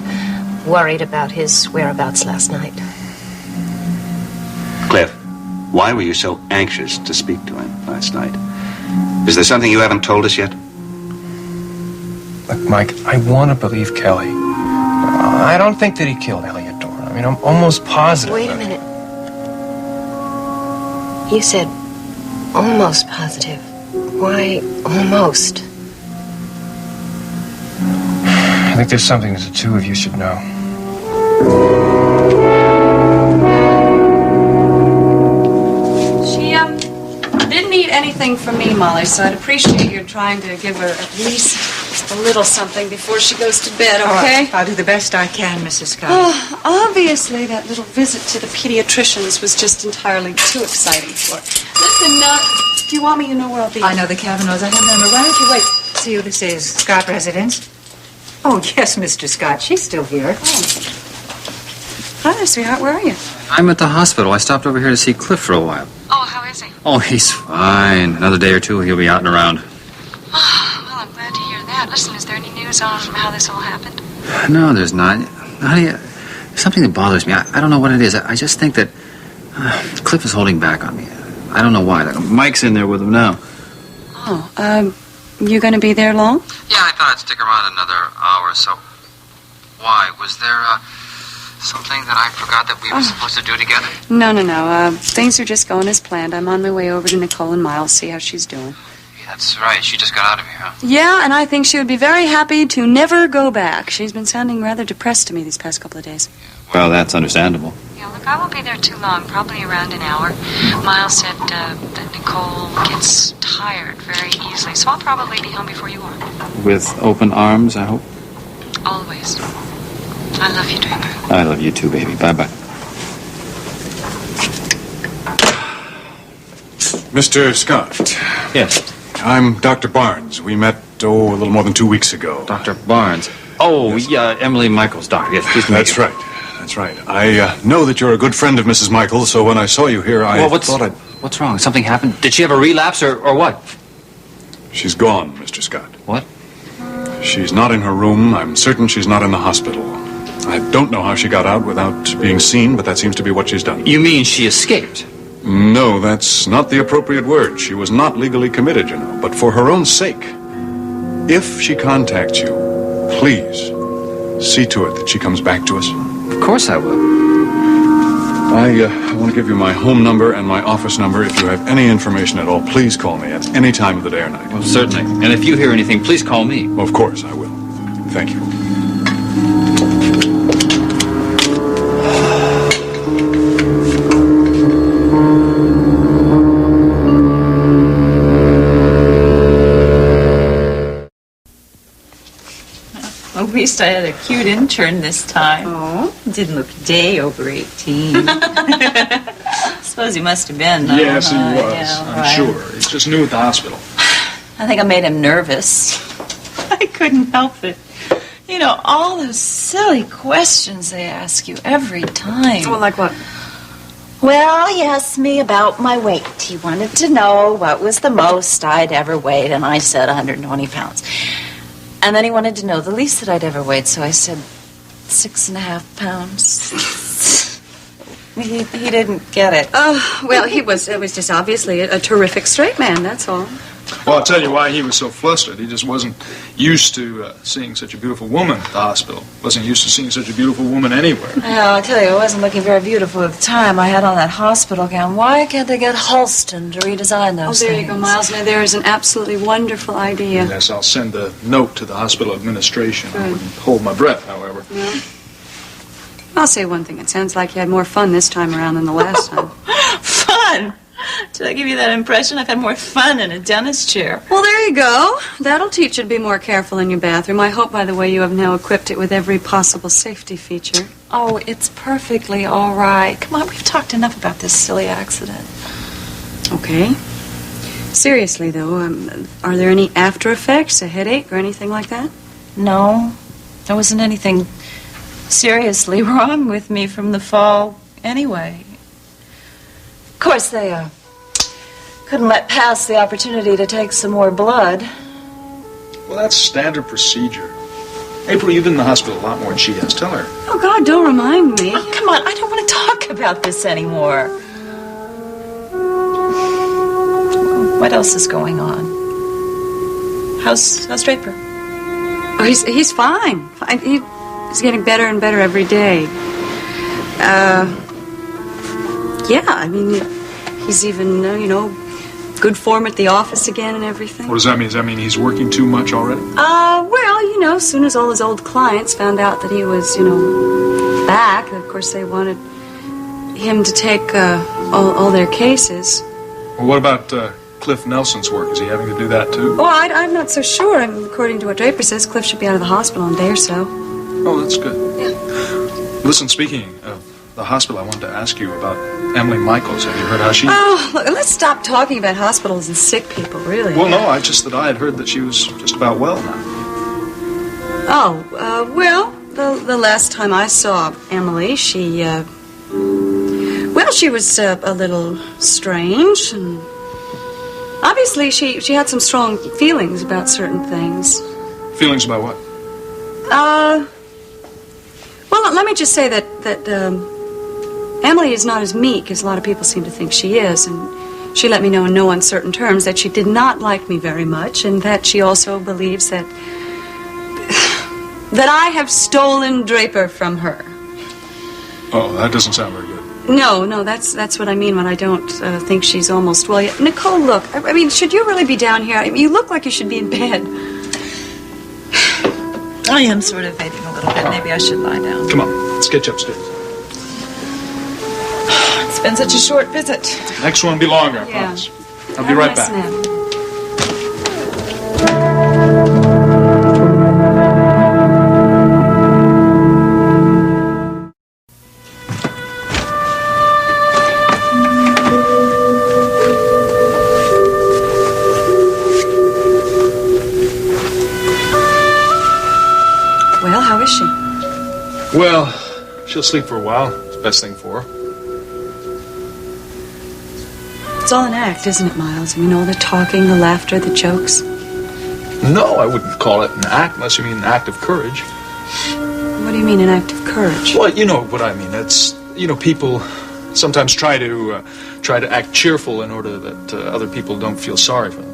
worried about his whereabouts last night. Cliff, why were you so anxious to speak to him last night? Is there something you haven't told us yet? Look, Mike, I want to believe Kelly. I don't think that he killed Elliot Dorn. I mean, I'm almost positive. Wait a minute. You said almost positive. Why almost? I think there's something that the two of you should know. She didn't eat anything from me, Molly, so I'd appreciate your trying to give her at least a little something before she goes to bed, okay? I'll do the best I can, Mrs. Scott. Oh, obviously, that little visit to the pediatrician's was just entirely too exciting for her. Listen, do you want me to know where I'll be? I know the Kavanaughs. I have them number. Why don't you wait? See who this is. Scott residence. Oh, yes, Mr. Scott. She's still here. Hi there, sweetheart. Where are you? I'm at the hospital. I stopped over here to see Cliff for a while. Oh, how is he? Oh, he's fine. Another day or two, he'll be out and around. Oh, well, I'm glad to hear that. Listen, is there any news on how this all happened? No, there's not. Honey, there's something that bothers me. I don't know what it is. I just think that Cliff is holding back on me. I don't know why. Mike's in there with him now. Oh, you gonna be there long? Yeah, I thought I'd stick around another hour or so. Why? Was there Something that I forgot that we were supposed to do together? No. Things are just going as planned. I'm on my way over to Nicole and Miles, see how she's doing. Yeah, that's right. She just got out of here, huh? Yeah, and I think she would be very happy to never go back. She's been sounding rather depressed to me these past couple of days. Well, that's understandable. Yeah, look, I won't be there too long, probably around an hour. Miles said that Nicole gets tired very easily, so I'll probably be home before you are. With open arms, I hope. Always. I love you, Draper. I love you too, baby. Bye-bye. Mr. Scott. Yes. I'm Dr. Barnes. We met, a little more than 2 weeks ago. Dr. Barnes. Oh, yes. Yeah, Emily Michaels' doctor. Yes, please That's right. That's right. I know that you're a good friend of Mrs. Michaels, so when I saw you here, thought I'd... What's wrong? Something happened? Did she have a relapse or what? She's gone, Mr. Scott. What? She's not in her room. I'm certain she's not in the hospital. I don't know how she got out without being seen, but that seems to be what she's done. You mean she escaped? No, that's not the appropriate word. She was not legally committed, you know, but for her own sake. If she contacts you, please see to it that she comes back to us. Of course I will. I want to give you my home number and my office number. If you have any information at all, please call me at any time of the day or night. Well, certainly. And if you hear anything, please call me. Of course I will. Thank you. At least I had a cute intern this time. Oh? Didn't look a day over 18. Suppose he must have been, though. Yes, he was. Yeah, I'm right. sure. He's just new at the hospital. I think I made him nervous. I couldn't help it. You know, all those silly questions they ask you every time. Well, like what? Well, he asked me about my weight. He wanted to know what was the most I'd ever weighed, and I said 120 pounds. And then he wanted to know the least that I'd ever weighed, so I said 6.5 pounds. He didn't get it. Oh, well, it was just obviously a terrific straight man, that's all. Well, I'll tell you why he was so flustered. He just wasn't used to seeing such a beautiful woman at the hospital. Wasn't used to seeing such a beautiful woman anywhere. Well, I tell you, I wasn't looking very beautiful at the time. I had on that hospital gown. Why can't they get Halston to redesign those there things? you go, Miles. Now, there is an absolutely wonderful idea. Yes, I'll send a note to the hospital administration. I wouldn't hold my breath, however. Yeah. I'll say one thing. It sounds like you had more fun this time around than the last time. Fun? Did I give you that impression? I've had more fun in a dentist chair. Well, there you go. That'll teach you to be more careful in your bathroom. I hope, by the way, you have now equipped it with every possible safety feature. Oh, it's perfectly all right. Come on, we've talked enough about this silly accident. Okay. Seriously, though, are there any after effects, a headache or anything like that? No, there wasn't anything seriously wrong with me from the fall anyway. Of course, they couldn't let pass the opportunity to take some more blood. Well, that's standard procedure. April, you've been in the hospital a lot more than she has. Tell her. Oh, God, don't remind me. Oh, come on, I don't want to talk about this anymore. What else is going on? How's Draper? Oh, he's fine. He's getting better and better every day. Yeah, I mean, he's even, good form at the office again and everything. What does that mean? Does that mean he's working too much already? Well, as soon as all his old clients found out that he was, back, of course they wanted him to take all their cases. Well, what about Cliff Nelson's work? Is he having to do that too? Well, I'm not so sure. According to what Draper says, Cliff should be out of the hospital in a day or so. Oh, that's good. Yeah. Listen, speaking of the hospital, I wanted to ask you about Emily Michaels. Have you heard how she... Oh, look, let's stop talking about hospitals and sick people, really. Well, no, I had heard that she was just about well now. Oh, the last time I saw Emily, she was a little strange, and obviously she had some strong feelings about certain things. Feelings about what? Well, let me just say that Emily is not as meek as a lot of people seem to think she is, and she let me know in no uncertain terms that she did not like me very much, and that she also believes that I have stolen Draper from her. Oh, that doesn't sound very good. No, that's what I mean when I don't think she's almost well yet. Nicole, look, I mean, should you really be down here? I mean, you look like you should be in bed. I am sort of fading a little bit. Maybe I should lie down. Come on, let's get you upstairs. It's been such a short visit. Next one will be longer, I promise. I'll be right back. Well, how is she? Well, she'll sleep for a while. It's the best thing for her. It's all an act, isn't it, Miles? I mean, all the talking, the laughter, the jokes. No, I wouldn't call it an act unless you mean an act of courage. What do you mean, an act of courage? Well, you know what I mean. It's, people sometimes try to act cheerful in order that other people don't feel sorry for them.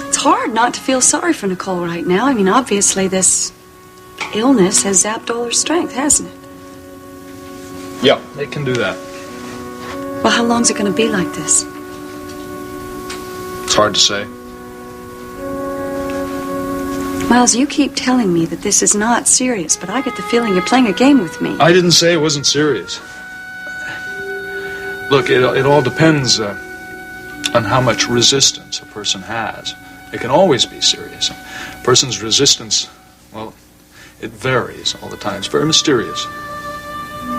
It's hard not to feel sorry for Nicole right now. I mean, obviously this illness has zapped all her strength, hasn't it? Yeah, it can do that. Well, how long's it going to be like this? It's hard to say. Miles, you keep telling me that this is not serious, but I get the feeling you're playing a game with me. I didn't say it wasn't serious. Look, it all depends on how much resistance a person has. It can always be serious. A person's resistance, well, it varies all the time. It's very mysterious.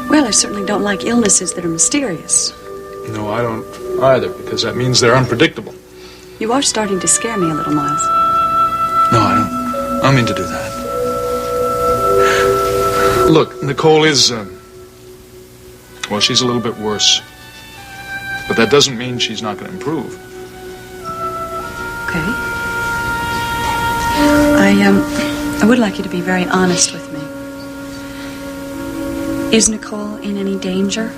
Well, I certainly don't like illnesses that are mysterious. No, I don't either, because that means they're unpredictable. You are starting to scare me a little, Miles. No, I don't mean to do that. Look, Nicole is, well, she's a little bit worse. But that doesn't mean she's not going to improve. Okay. I would like you to be very honest with me. Is Nicole in any danger?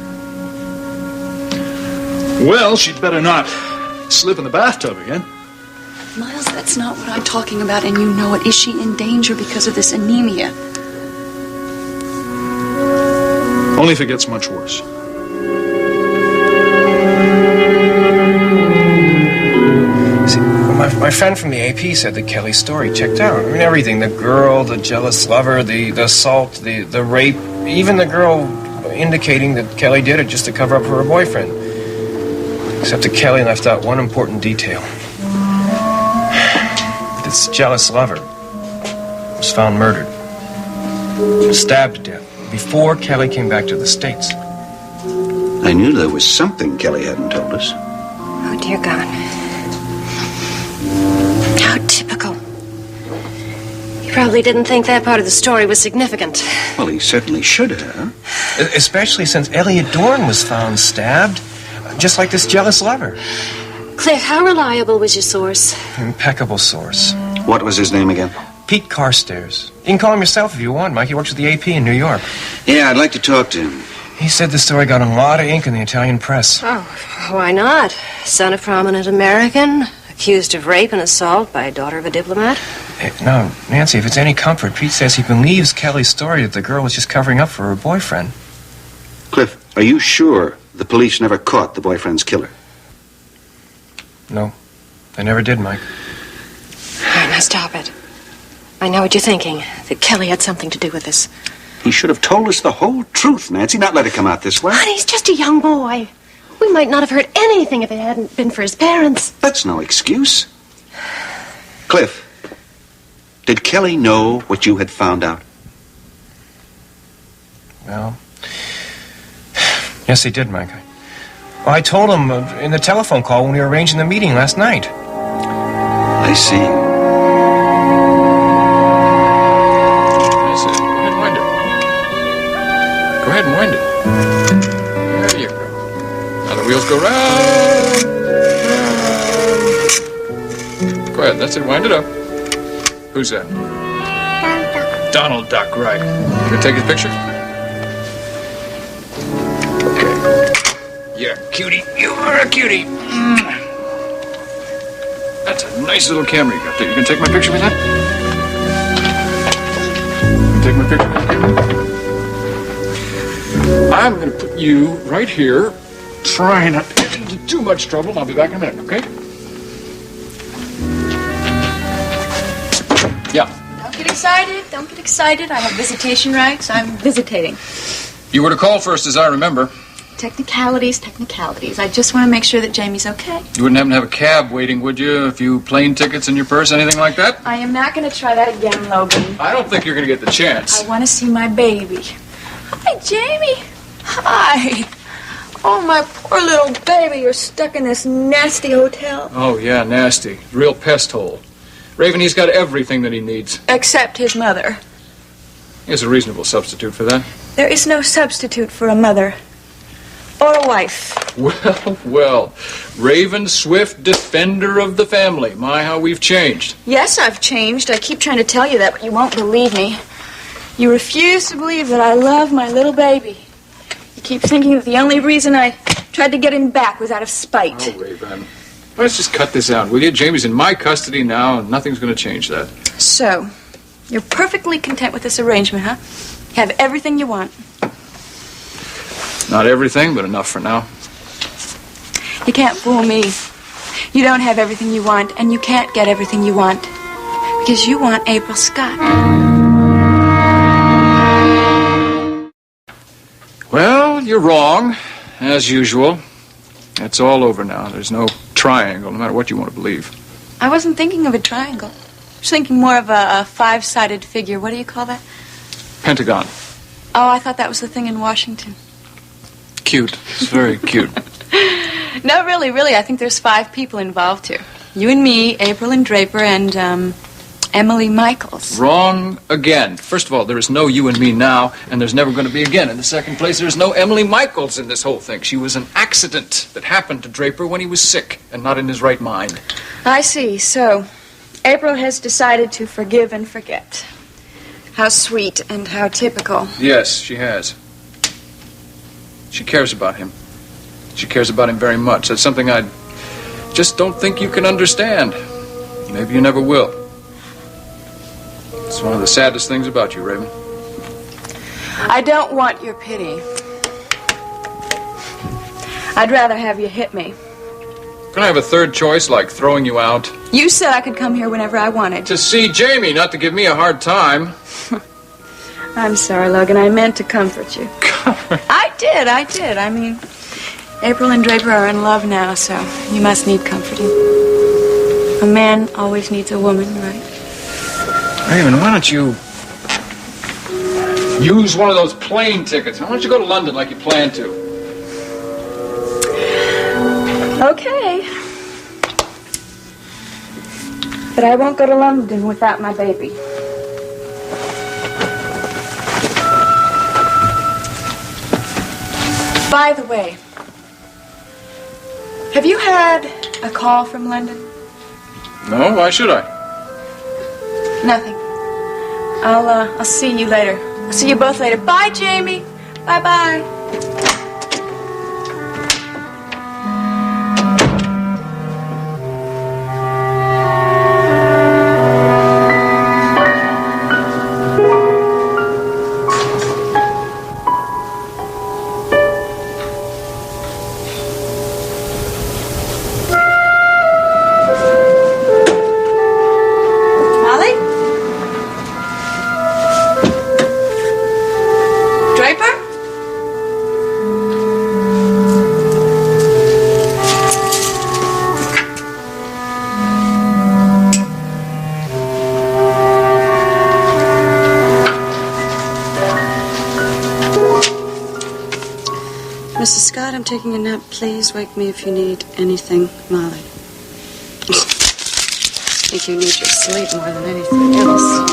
Well, she'd better not slip in the bathtub again. Miles, that's not what I'm talking about, and you know it. Is she in danger because of this anemia? Only if it gets much worse. See, my friend from the AP said that Kelly's story checked out. I mean, everything. The girl, the jealous lover, the assault, the rape, even the girl indicating that Kelly did it just to cover up for her boyfriend. Except that Kelly left out one important detail. This jealous lover was found murdered. Stabbed to death before Kelly came back to the States. I knew there was something Kelly hadn't told us. Oh, dear God. How typical. He probably didn't think that part of the story was significant. Well, he certainly should have. Especially since Elliot Dorn was found stabbed, just like this jealous lover. Cliff, how reliable was your source? Impeccable source. What was his name again? Pete Carstairs. You can call him yourself if you want, Mike. He works with the AP in New York. Yeah, I'd like to talk to him. He said the story got a lot of ink in the Italian press. Oh, why not? Son of prominent American, accused of rape and assault by daughter of a diplomat. No, Nancy, if it's any comfort, Pete says he believes Kelly's story that the girl was just covering up for her boyfriend. Cliff, are you sure the police never caught the boyfriend's killer? No, they never did, Mike. All right, now stop it. I know what you're thinking, that Kelly had something to do with this. He should have told us the whole truth, Nancy, not let it come out this way. Honey, he's just a young boy. We might not have heard anything if it hadn't been for his parents. That's no excuse. Cliff, did Kelly know what you had found out? Well, yes, he did, Mike. Well, I told him in the telephone call when we were arranging the meeting last night. I see. Go ahead and wind it. There you go. Now the wheels go round. Go ahead, that's it. Wind it up. Who's that? Donald Duck, right. Can we take his picture? Okay. Yeah, cutie. You are a cutie. That's a nice little camera you got there. You can take my picture with that? You can take my picture with that? I'm going to put you right here. Try not to get into too much trouble, and I'll be back in a minute, okay? Yeah. Don't get excited. Don't get excited. I have visitation rights. I'm visitating. You were to call first, as I remember. Technicalities, technicalities. I just want to make sure that Jamie's okay. You wouldn't happen to have a cab waiting, would you? A few plane tickets in your purse, anything like that? I am not going to try that again, Logan. I don't think you're going to get the chance. I want to see my baby. Hi, Jamie. Hi. Oh, my poor little baby. You're stuck in this nasty hotel. Oh, yeah, nasty. Real pest hole. Raven, he's got everything that he needs. Except his mother. Here's a reasonable substitute for that. There is no substitute for a mother. Or a wife. Well. Raven Swift, defender of the family. My, how we've changed. Yes, I've changed. I keep trying to tell you that, but you won't believe me. You refuse to believe that I love my little baby. You keep thinking that the only reason I tried to get him back was out of spite. Oh, Raven. Let's just cut this out, will you? Jamie's in my custody now, and nothing's going to change that. So, you're perfectly content with this arrangement, huh? You have everything you want. Not everything, but enough for now. You can't fool me. You don't have everything you want, and you can't get everything you want. Because you want April Scott. Well, you're wrong, as usual. It's all over now. There's no triangle, no matter what you want to believe. I wasn't thinking of a triangle. I was thinking more of a five-sided figure. What do you call that? Pentagon. Oh, I thought that was the thing in Washington. Cute. It's very cute. No, really, I think there's 5 people involved here. You and me, April and Draper, and, Emily Michaels. Wrong again. First of all, there is no you and me now, and there's never going to be again. In the second place, there's no Emily Michaels in this whole thing. She was an accident that happened to Draper when he was sick and not in his right mind. I see. So, April has decided to forgive and forget. How sweet and how typical. Yes, she has. She cares about him. She cares about him very much. That's something I just don't think you can understand. Maybe you never will. It's one of the saddest things about you, Raven. I don't want your pity. I'd rather have you hit me. Can I have a third choice, like throwing you out? You said I could come here whenever I wanted. To see Jamie, not to give me a hard time. I'm sorry, Logan. I meant to comfort you. I did. I mean, April and Draper are in love now, so you must need comforting. A man always needs a woman, right? Raven, why don't you use one of those plane tickets? Why don't you go to London like you planned to? Okay. But I won't go to London without my baby. By the way, have you had a call from London? No, why should I? Nothing. I'll see you later. I'll see you both later. Bye, Jamie. Bye-bye. Mrs. Scott, I'm taking a nap. Please wake me if you need anything, Molly. I think you need your sleep more than anything else.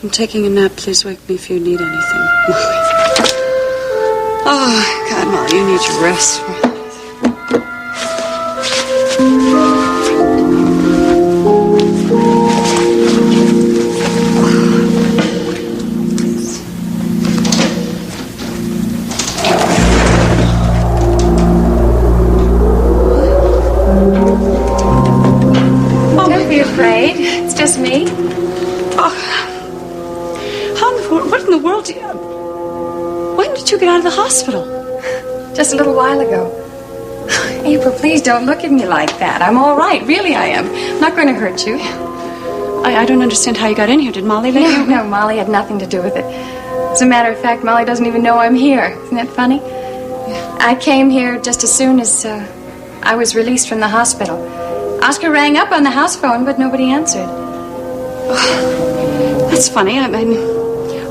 I'm taking a nap. Please wake me if you need anything. Molly. Oh, God, Molly, you need your rest. Don't be afraid. It's just me. What in the world do you... When did you get out of the hospital? Just a little while ago. April, please don't look at me like that. I'm all right. Really, I am. I'm not going to hurt you. I don't understand how you got in here. Did Molly let you? No, Molly had nothing to do with it. As a matter of fact, Molly doesn't even know I'm here. Isn't that funny? I came here just as soon as I was released from the hospital. Oscar rang up on the house phone, but nobody answered. Oh, that's funny. I mean,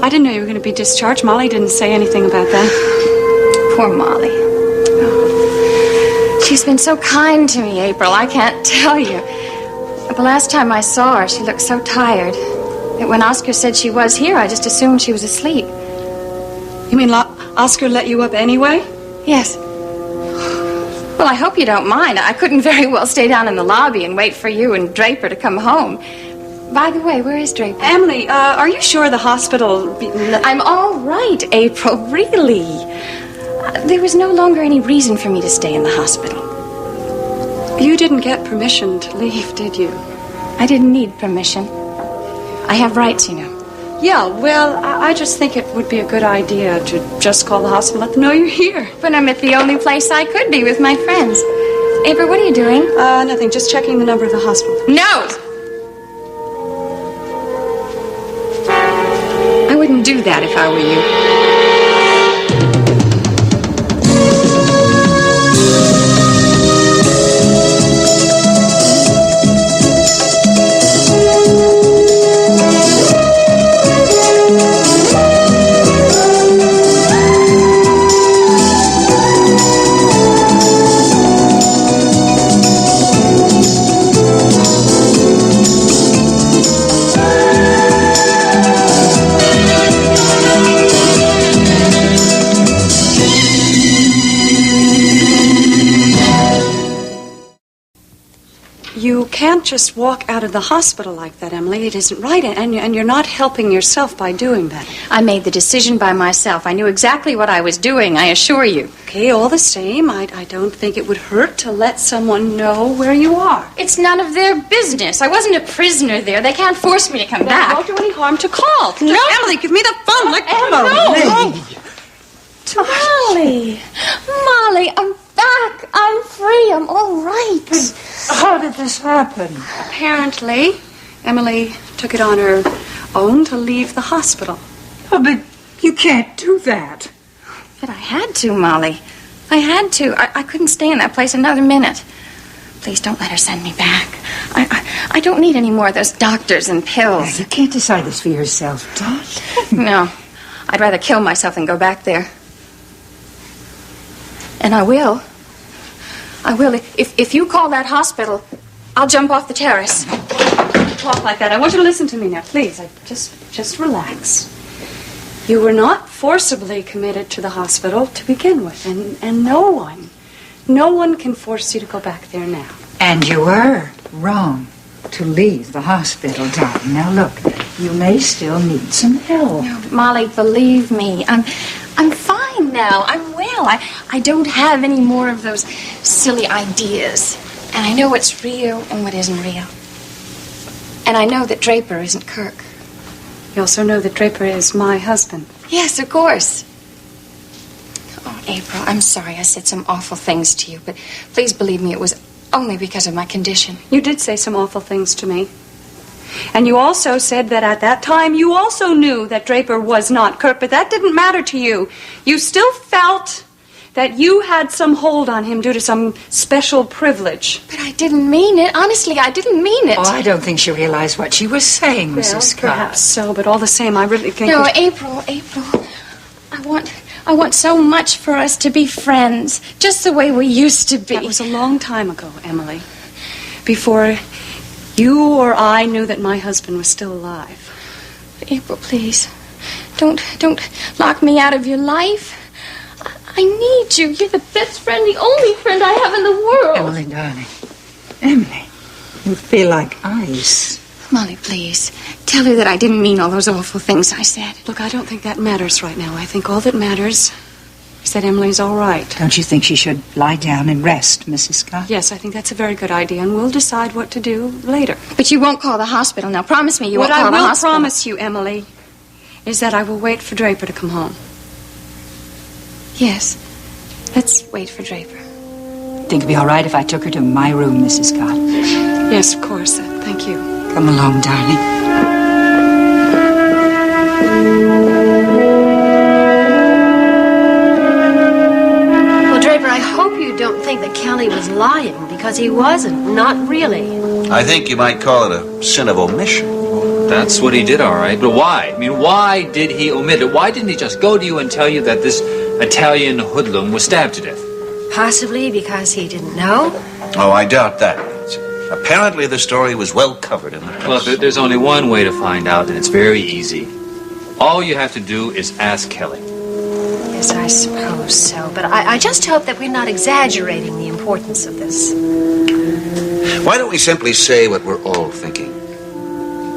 I didn't know you were going to be discharged. Molly didn't say anything about that. Poor Molly. Oh. She's been so kind to me, April. I can't tell you. The last time I saw her, she looked so tired that when Oscar said she was here, I just assumed she was asleep. You mean Oscar let you up anyway? Yes. Well, I hope you don't mind. I couldn't very well stay down in the lobby and wait for you and Draper to come home. By the way, where is Draper? Emily, are you sure the hospital... I'm all right, April, really. There was no longer any reason for me to stay in the hospital. You didn't get permission to leave, did you? I didn't need permission. I have rights, you know. Yeah, well, I just think it would be a good idea to just call the hospital and let them know you're here. But I'm at the only place I could be with my friends. April, what are you doing? Nothing, just checking the number of the hospital. No! I wouldn't do that if I were you. You can't just walk out of the hospital like that, Emily. It isn't right, and you're not helping yourself by doing that. I made the decision by myself. I knew exactly what I was doing, I assure you. Okay, all the same, I don't think it would hurt to let someone know where you are. It's none of their business. I wasn't a prisoner there. They can't force me to come back. It won't do any harm to call. No. Emily, give me the phone. Let go. Molly, I'm back. I'm free. I'm all right. How did this happen? Apparently, Emily took it on her own to leave the hospital. Oh, but you can't do that. But I had to, Molly. I had to. I couldn't stay in that place another minute. Please don't let her send me back. I don't need any more of those doctors and pills. You can't decide this for yourself, darling. No. I'd rather kill myself than go back there. And I will. I will. If you call that hospital, I'll jump off the terrace. Talk like that. I want you to listen to me now, please. Just relax. You were not forcibly committed to the hospital to begin with, and no one can force you to go back there now. And you were wrong to leave the hospital, darling. Now look, you may still need some help. No, Molly, believe me. I'm fine now. I'm well. I don't have any more of those silly ideas. And I know what's real and what isn't real. And I know that Draper isn't Kirk. You also know that Draper is my husband. Yes, of course. Oh, April, I'm sorry I said some awful things to you, but please believe me, it was only because of my condition. You did say some awful things to me. And you also said that at that time you also knew that Draper was not Kirk, but that didn't matter to you. You still felt that you had some hold on him due to some special privilege. But I didn't mean it. Honestly, I didn't mean it. Oh, I don't think she realized what she was saying, Mrs. Scott. Perhaps so, but all the same, I really think... No, April, I want so much for us to be friends, just the way we used to be. That was a long time ago, Emily. Before you or I knew that my husband was still alive. April, please. Don't lock me out of your life. I need you. You're the best friend, the only friend I have in the world. Emily, darling. Emily, you feel like ice. Molly, please. Tell her that I didn't mean all those awful things I said. Look, I don't think that matters right now. I think all that matters is that Emily's all right. Don't you think she should lie down and rest, Mrs. Scott? Yes, I think that's a very good idea, and we'll decide what to do later. But you won't call the hospital. Now, promise me you won't What call I the will hospital. promise you, Emily, is that I will wait for Draper to come home. Yes. Let's wait for Draper. Think it'd be all right if I took her to my room, Mrs. Scott? Yes, of course. Thank you. Come along, darling. Well, Draper, I hope you don't think that Kelly was lying, because he wasn't. Not really. I think you might call it a sin of omission. That's what he did, all right. But why? I mean, why did he omit it? Why didn't he just go to you and tell you that this Italian hoodlum was stabbed to death? Possibly because he didn't know. Oh, I doubt that. Apparently the story was well covered in the press. Well, there's only one way to find out, and it's very easy. All you have to do is ask Kelly. Yes, I suppose so. But I just hope that we're not exaggerating the importance of this. Why don't we simply say what we're all thinking?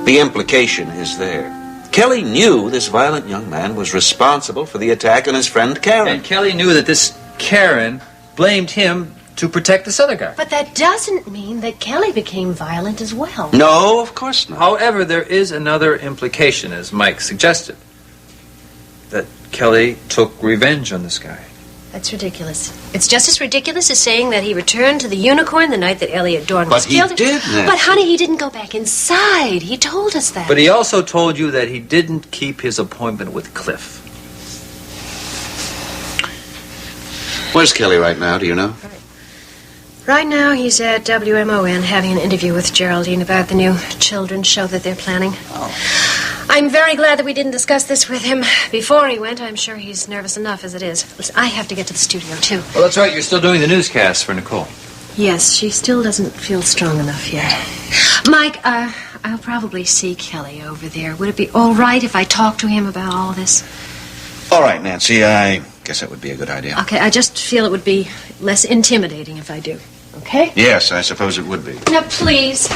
The implication is there. Kelly knew this violent young man was responsible for the attack on his friend Karen. And Kelly knew that this Karen blamed him to protect this other guy. But that doesn't mean that Kelly became violent as well. No, of course not. However, there is another implication, as Mike suggested, that Kelly took revenge on this guy. That's ridiculous. It's just as ridiculous as saying that he returned to the Unicorn the night that Elliot Dorn was But he killed. did, Nancy. But, honey, he didn't go back inside. He told us that. But he also told you that he didn't keep his appointment with Cliff. Where's Kelly right now, do you know? Right now, he's at WMON having an interview with Geraldine about the new children's show that they're planning. I'm very glad that we didn't discuss this with him before he went. I'm sure he's nervous enough as it is. Listen, I have to get to the studio, too. Well, that's right. You're still doing the newscast for Nicole. Yes, she still doesn't feel strong enough yet. Mike, I'll probably see Kelly over there. Would it be all right if I talk to him about all this? All right, Nancy, I guess that would be a good idea. Okay, I just feel it would be less intimidating if I do. Okay? Yes, I suppose it would be. Now, please,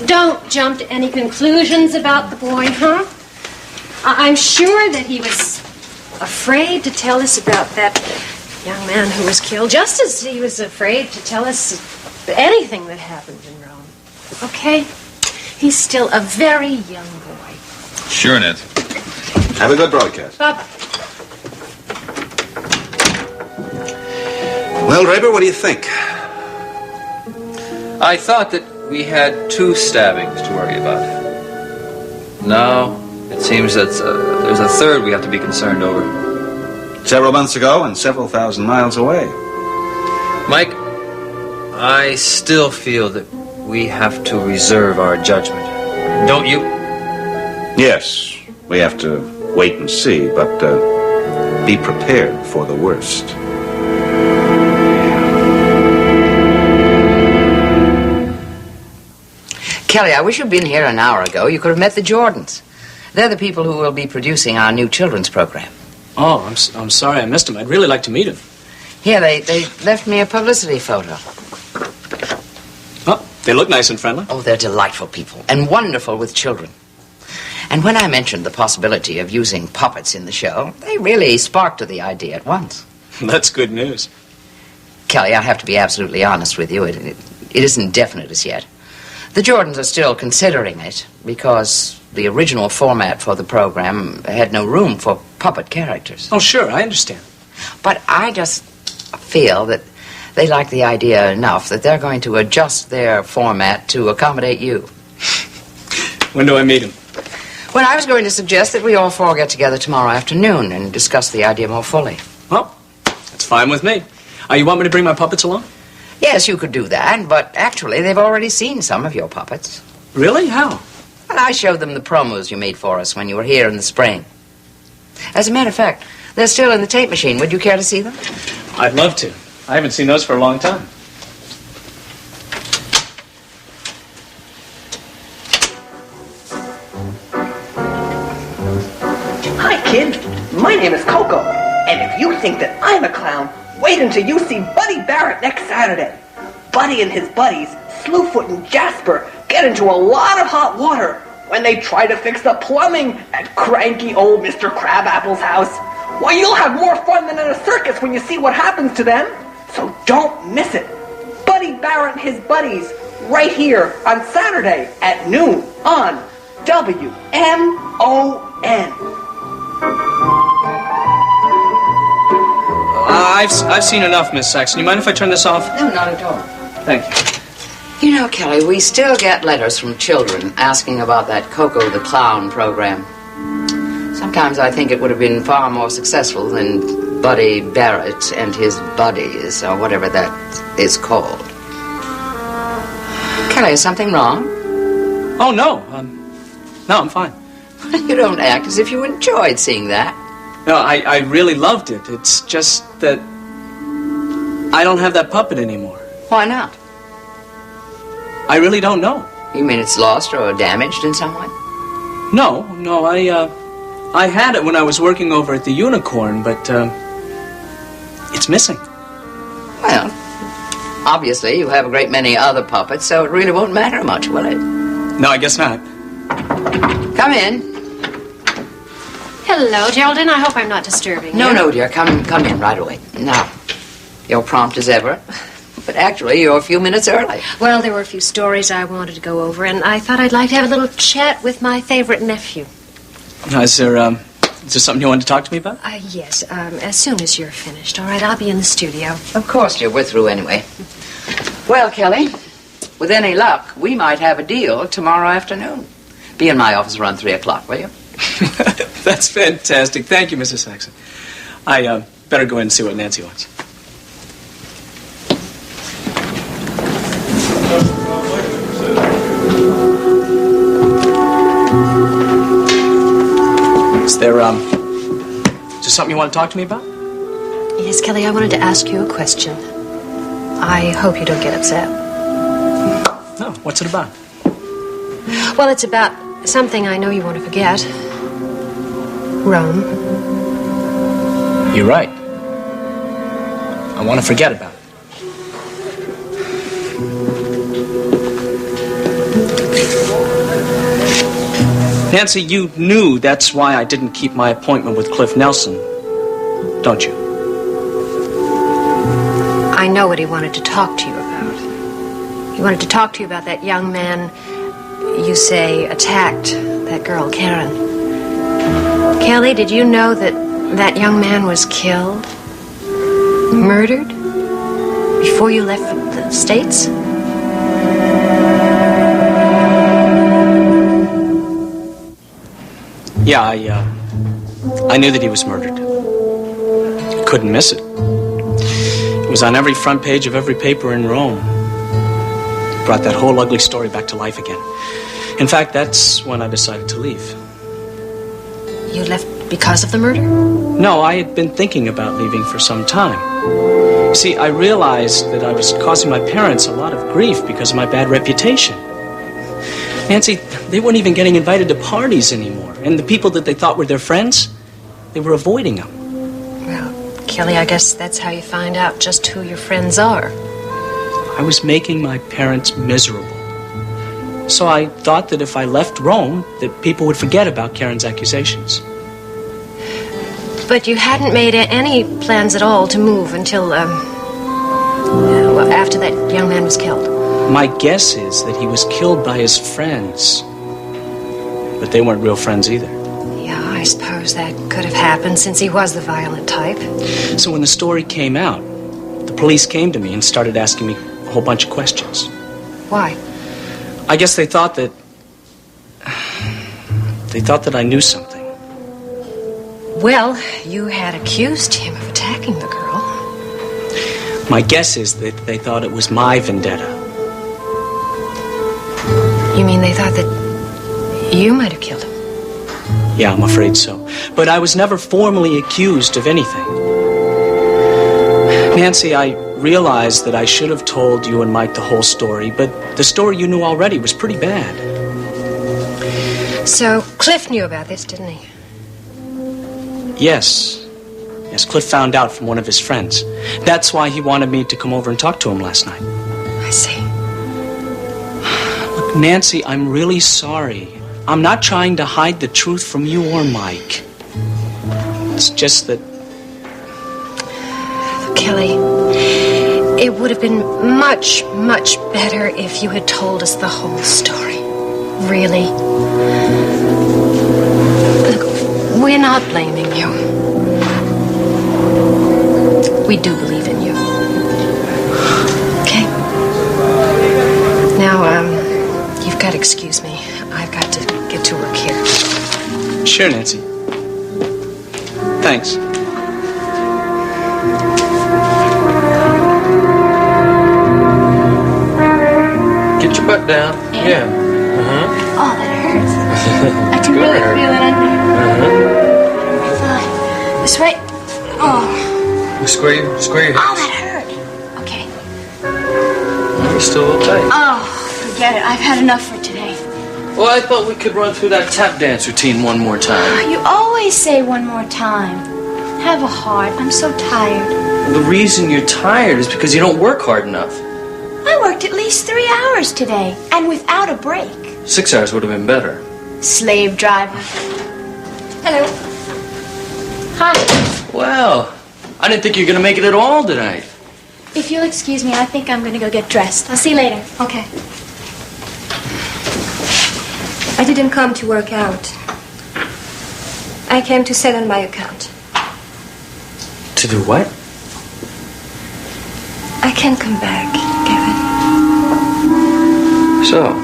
don't jump to any conclusions about the boy, huh? I'm sure that he was afraid to tell us about that young man who was killed, just as he was afraid to tell us anything that happened in Rome. Okay? He's still a very young boy. Sure, Nancy. Have a good broadcast. Bye-bye. Well, Draper, what do you think? I thought that we had 2 stabbings to worry about. No, it seems that there's a third we have to be concerned over. Several months ago and several thousand miles away. Mike, I still feel that we have to reserve our judgment. Don't you? Yes, we have to wait and see, but be prepared for the worst. Kelly, I wish you'd been here an hour ago. You could have met the Jordans. They're the people who will be producing our new children's program. Oh, I'm sorry I missed him. I'd really like to meet him. Yeah, they left me a publicity photo. Oh, they look nice and friendly. Oh, they're delightful people and wonderful with children. And when I mentioned the possibility of using puppets in the show, they really sparked to the idea at once. That's good news. Kelly, I have to be absolutely honest with you. It isn't definite as yet. The Jordans are still considering it because the original format for the program had no room for puppet characters. Oh, sure, I understand. But I just feel that they like the idea enough that they're going to adjust their format to accommodate you. When do I meet him? Well, I was going to suggest that we all 4 get together tomorrow afternoon and discuss the idea more fully. Well, that's fine with me. You want me to bring my puppets along? Yes, you could do that, but actually they've already seen some of your puppets. Really? How? Well, I showed them the promos you made for us when you were here in the spring. As a matter of fact, they're still in the tape machine. Would you care to see them? I'd love to. I haven't seen those for a long time. name is Coco. And if you think that I'm a clown, wait until you see Buddy Barrett next Saturday. Buddy and his buddies, Slewfoot and Jasper, get into a lot of hot water when they try to fix the plumbing at cranky old Mr. Crabapple's house. Well, you'll have more fun than in a circus when you see what happens to them. So don't miss it. Buddy Barrett and his buddies, right here on Saturday at noon on WMON. I've seen enough, Miss Saxon. You mind if I turn this off? No, not at all. Thank you. You know, Kelly, we still get letters from children asking about that Coco the Clown program. Sometimes I think it would have been far more successful than Buddy Barrett and his buddies, or whatever that is called. Kelly, is something wrong? Oh, no. No, I'm fine. You don't act as if you enjoyed seeing that. No, I really loved it. It's just that I don't have that puppet anymore. Why not? I really don't know. You mean it's lost or damaged in some way? No, I had it when I was working over at the Unicorn, but it's missing. Well, obviously you have a great many other puppets, so it really won't matter much, will it? No, I guess not. Come in. Hello, Geraldine. I hope I'm not disturbing you. No, dear. Come in right away. Now, you're prompt as ever, but actually you're a few minutes early. Well, there were a few stories I wanted to go over, and I thought I'd like to have a little chat with my favorite nephew. Is there something you wanted to talk to me about? Yes, as soon as you're finished. All right, I'll be in the studio. Of course, dear. We're through anyway. Well, Kelly, with any luck, we might have a deal tomorrow afternoon. Be in my office around 3 o'clock, will you? That's fantastic. Thank you, Mrs. Saxon. I better go in and see what Nancy wants. Is there something you want to talk to me about? Yes, Kelly, I wanted to ask you a question. I hope you don't get upset. No, what's it about? Well, it's about something I know you want to forget. Rome. You're right. I want to forget about it. Nancy, you knew that's why I didn't keep my appointment with Cliff Nelson, don't you? I know what he wanted to talk to you about. He wanted to talk to you about that young man you say attacked that girl, Karen. Kelly, did you know that that young man was killed? Murdered? Before you left for the States? Yeah, I knew that he was murdered. Couldn't miss it. It was on every front page of every paper in Rome. Brought that whole ugly story back to life again. In fact, that's when I decided to leave. You left because of the murder? No, I had been thinking about leaving for some time. You see, I realized that I was causing my parents a lot of grief because of my bad reputation. Nancy, they weren't even getting invited to parties anymore. And the people that they thought were their friends, they were avoiding them. Well, Kelly, I guess that's how you find out just who your friends are. I was making my parents miserable. So I thought that if I left Rome, that people would forget about Karen's accusations. But you hadn't made any plans at all to move until, well, after that young man was killed. My guess is that he was killed by his friends. But they weren't real friends either. Yeah, I suppose that could have happened since he was the violent type. So when the story came out, the police came to me and started asking me a whole bunch of questions. Why? I guess they thought that I knew something. Well, you had accused him of attacking the girl. My guess is that they thought it was my vendetta. You mean they thought that you might have killed him? Yeah, I'm afraid so. But I was never formally accused of anything. Nancy, I realized that I should have told you and Mike the whole story, but the story you knew already was pretty bad. So Cliff knew about this, didn't he? Yes. Yes, Cliff found out from one of his friends. That's why he wanted me to come over and talk to him last night. I see. Look, Nancy, I'm really sorry. I'm not trying to hide the truth from you or Mike. It's just that... Kelly, it would have been much, much better if you had told us the whole story. Really. Look, we're not blaming you. We do believe in you. Okay? Now, you've got to excuse me. I've got to get to work here. Sure, Nancy. Thanks. Get your butt down. Yeah. Oh, that hurts. I can really feel it under. Fine. This way. Oh. Square your hips. Oh, that hurt. Okay. You're still a little tight. Oh, forget it. I've had enough for today. Well, I thought we could run through that tap dance routine one more time. You always say one more time. Have a heart. I'm so tired. The reason you're tired is because you don't work hard enough. I worked at least 3 hours today, and without a break. 6 hours would have been better. Slave driver. Hello. Hi. Well, I didn't think you were going to make it at all tonight. If you'll excuse me, I think I'm going to go get dressed. I'll see you later. Okay. I didn't come to work out. I came to settle my account. To do what? I can't come back, Kevin. So,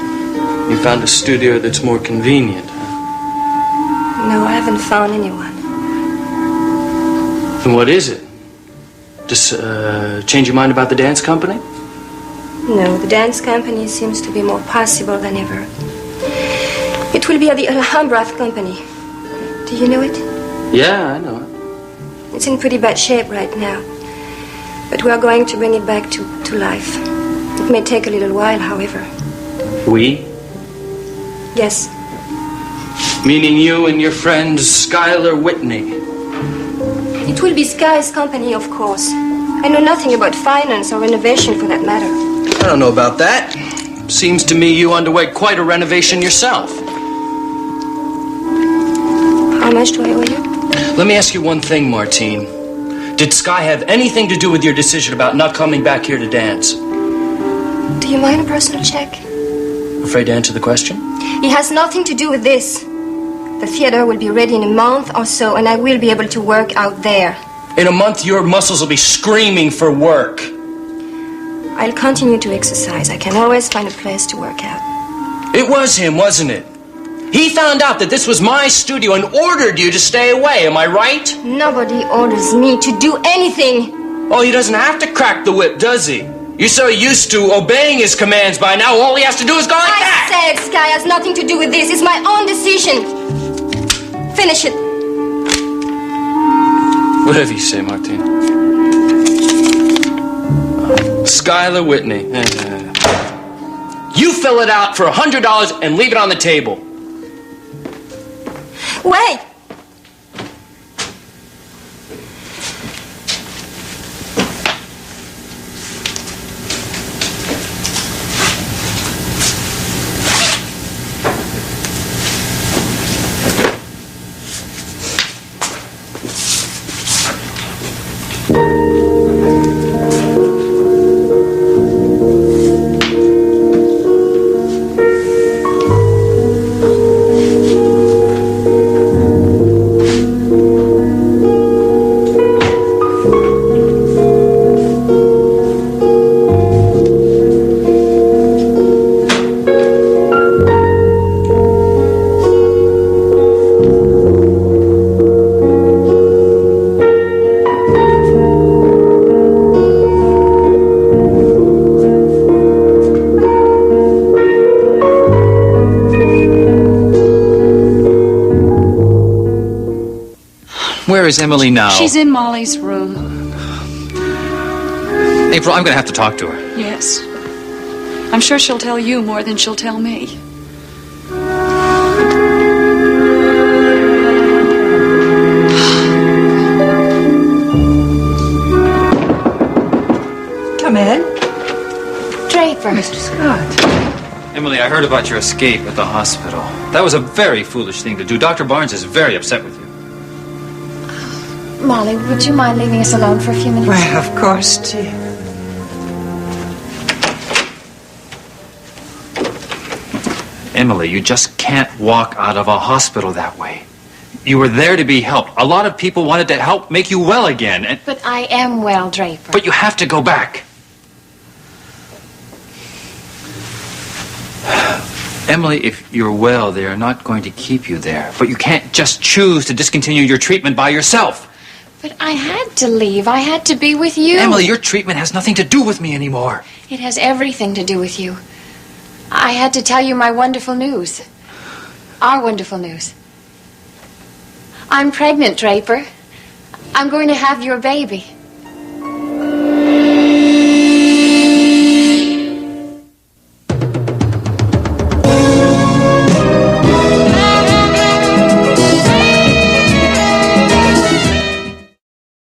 you found a studio that's more convenient, huh? No, I haven't found anyone. Then what is it? Just change your mind about the dance company? No, the dance company seems to be more possible than ever. It will be at the Alhambra Company. Do you know it? Yeah, I know it. It's in pretty bad shape right now. But we are going to bring it back to life. It may take a little while, however. We? Yes. Meaning you and your friend Skylar Whitney. It will be Sky's company, of course. I know nothing about finance or renovation for that matter. I don't know about that. Seems to me you underwent quite a renovation yourself. How much do I owe you? Let me ask you one thing, Martine. Did Sky have anything to do with your decision about not coming back here to dance? Do you mind a personal check? Afraid to answer the question? It has nothing to do with this. The theater will be ready in a month or so, and I will be able to work out there. In a month, your muscles will be screaming for work. I'll continue to exercise. I can always find a place to work out. It was him, wasn't it? He found out that this was my studio and ordered you to stay away, am I right? Nobody orders me to do anything. Oh, he doesn't have to crack the whip, does he? You're so used to obeying his commands by now, all he has to do is go like that! I said Sky has nothing to do with this. It's my own decision. Finish it. Whatever you say, Martine. Skylar Whitney. You fill it out for $100 and leave it on the table. Wait! Where is Emily now? She's in Molly's room. April, I'm going to have to talk to her. Yes. I'm sure she'll tell you more than she'll tell me. Come in. Draper. Mr. Scott. Emily, I heard about your escape at the hospital. That was a very foolish thing to do. Dr. Barnes is very upset with you. Molly, would you mind leaving us alone for a few minutes? Well, of course, dear. Emily, you just can't walk out of a hospital that way. You were there to be helped. A lot of people wanted to help make you well again. But I am well, Draper. But you have to go back. Emily, if you're well, they are not going to keep you there. But you can't just choose to discontinue your treatment by yourself. But I had to leave. I had to be with you. Emily, your treatment has nothing to do with me anymore. It has everything to do with you. I had to tell you my wonderful news. Our wonderful news. I'm pregnant, Draper. I'm going to have your baby.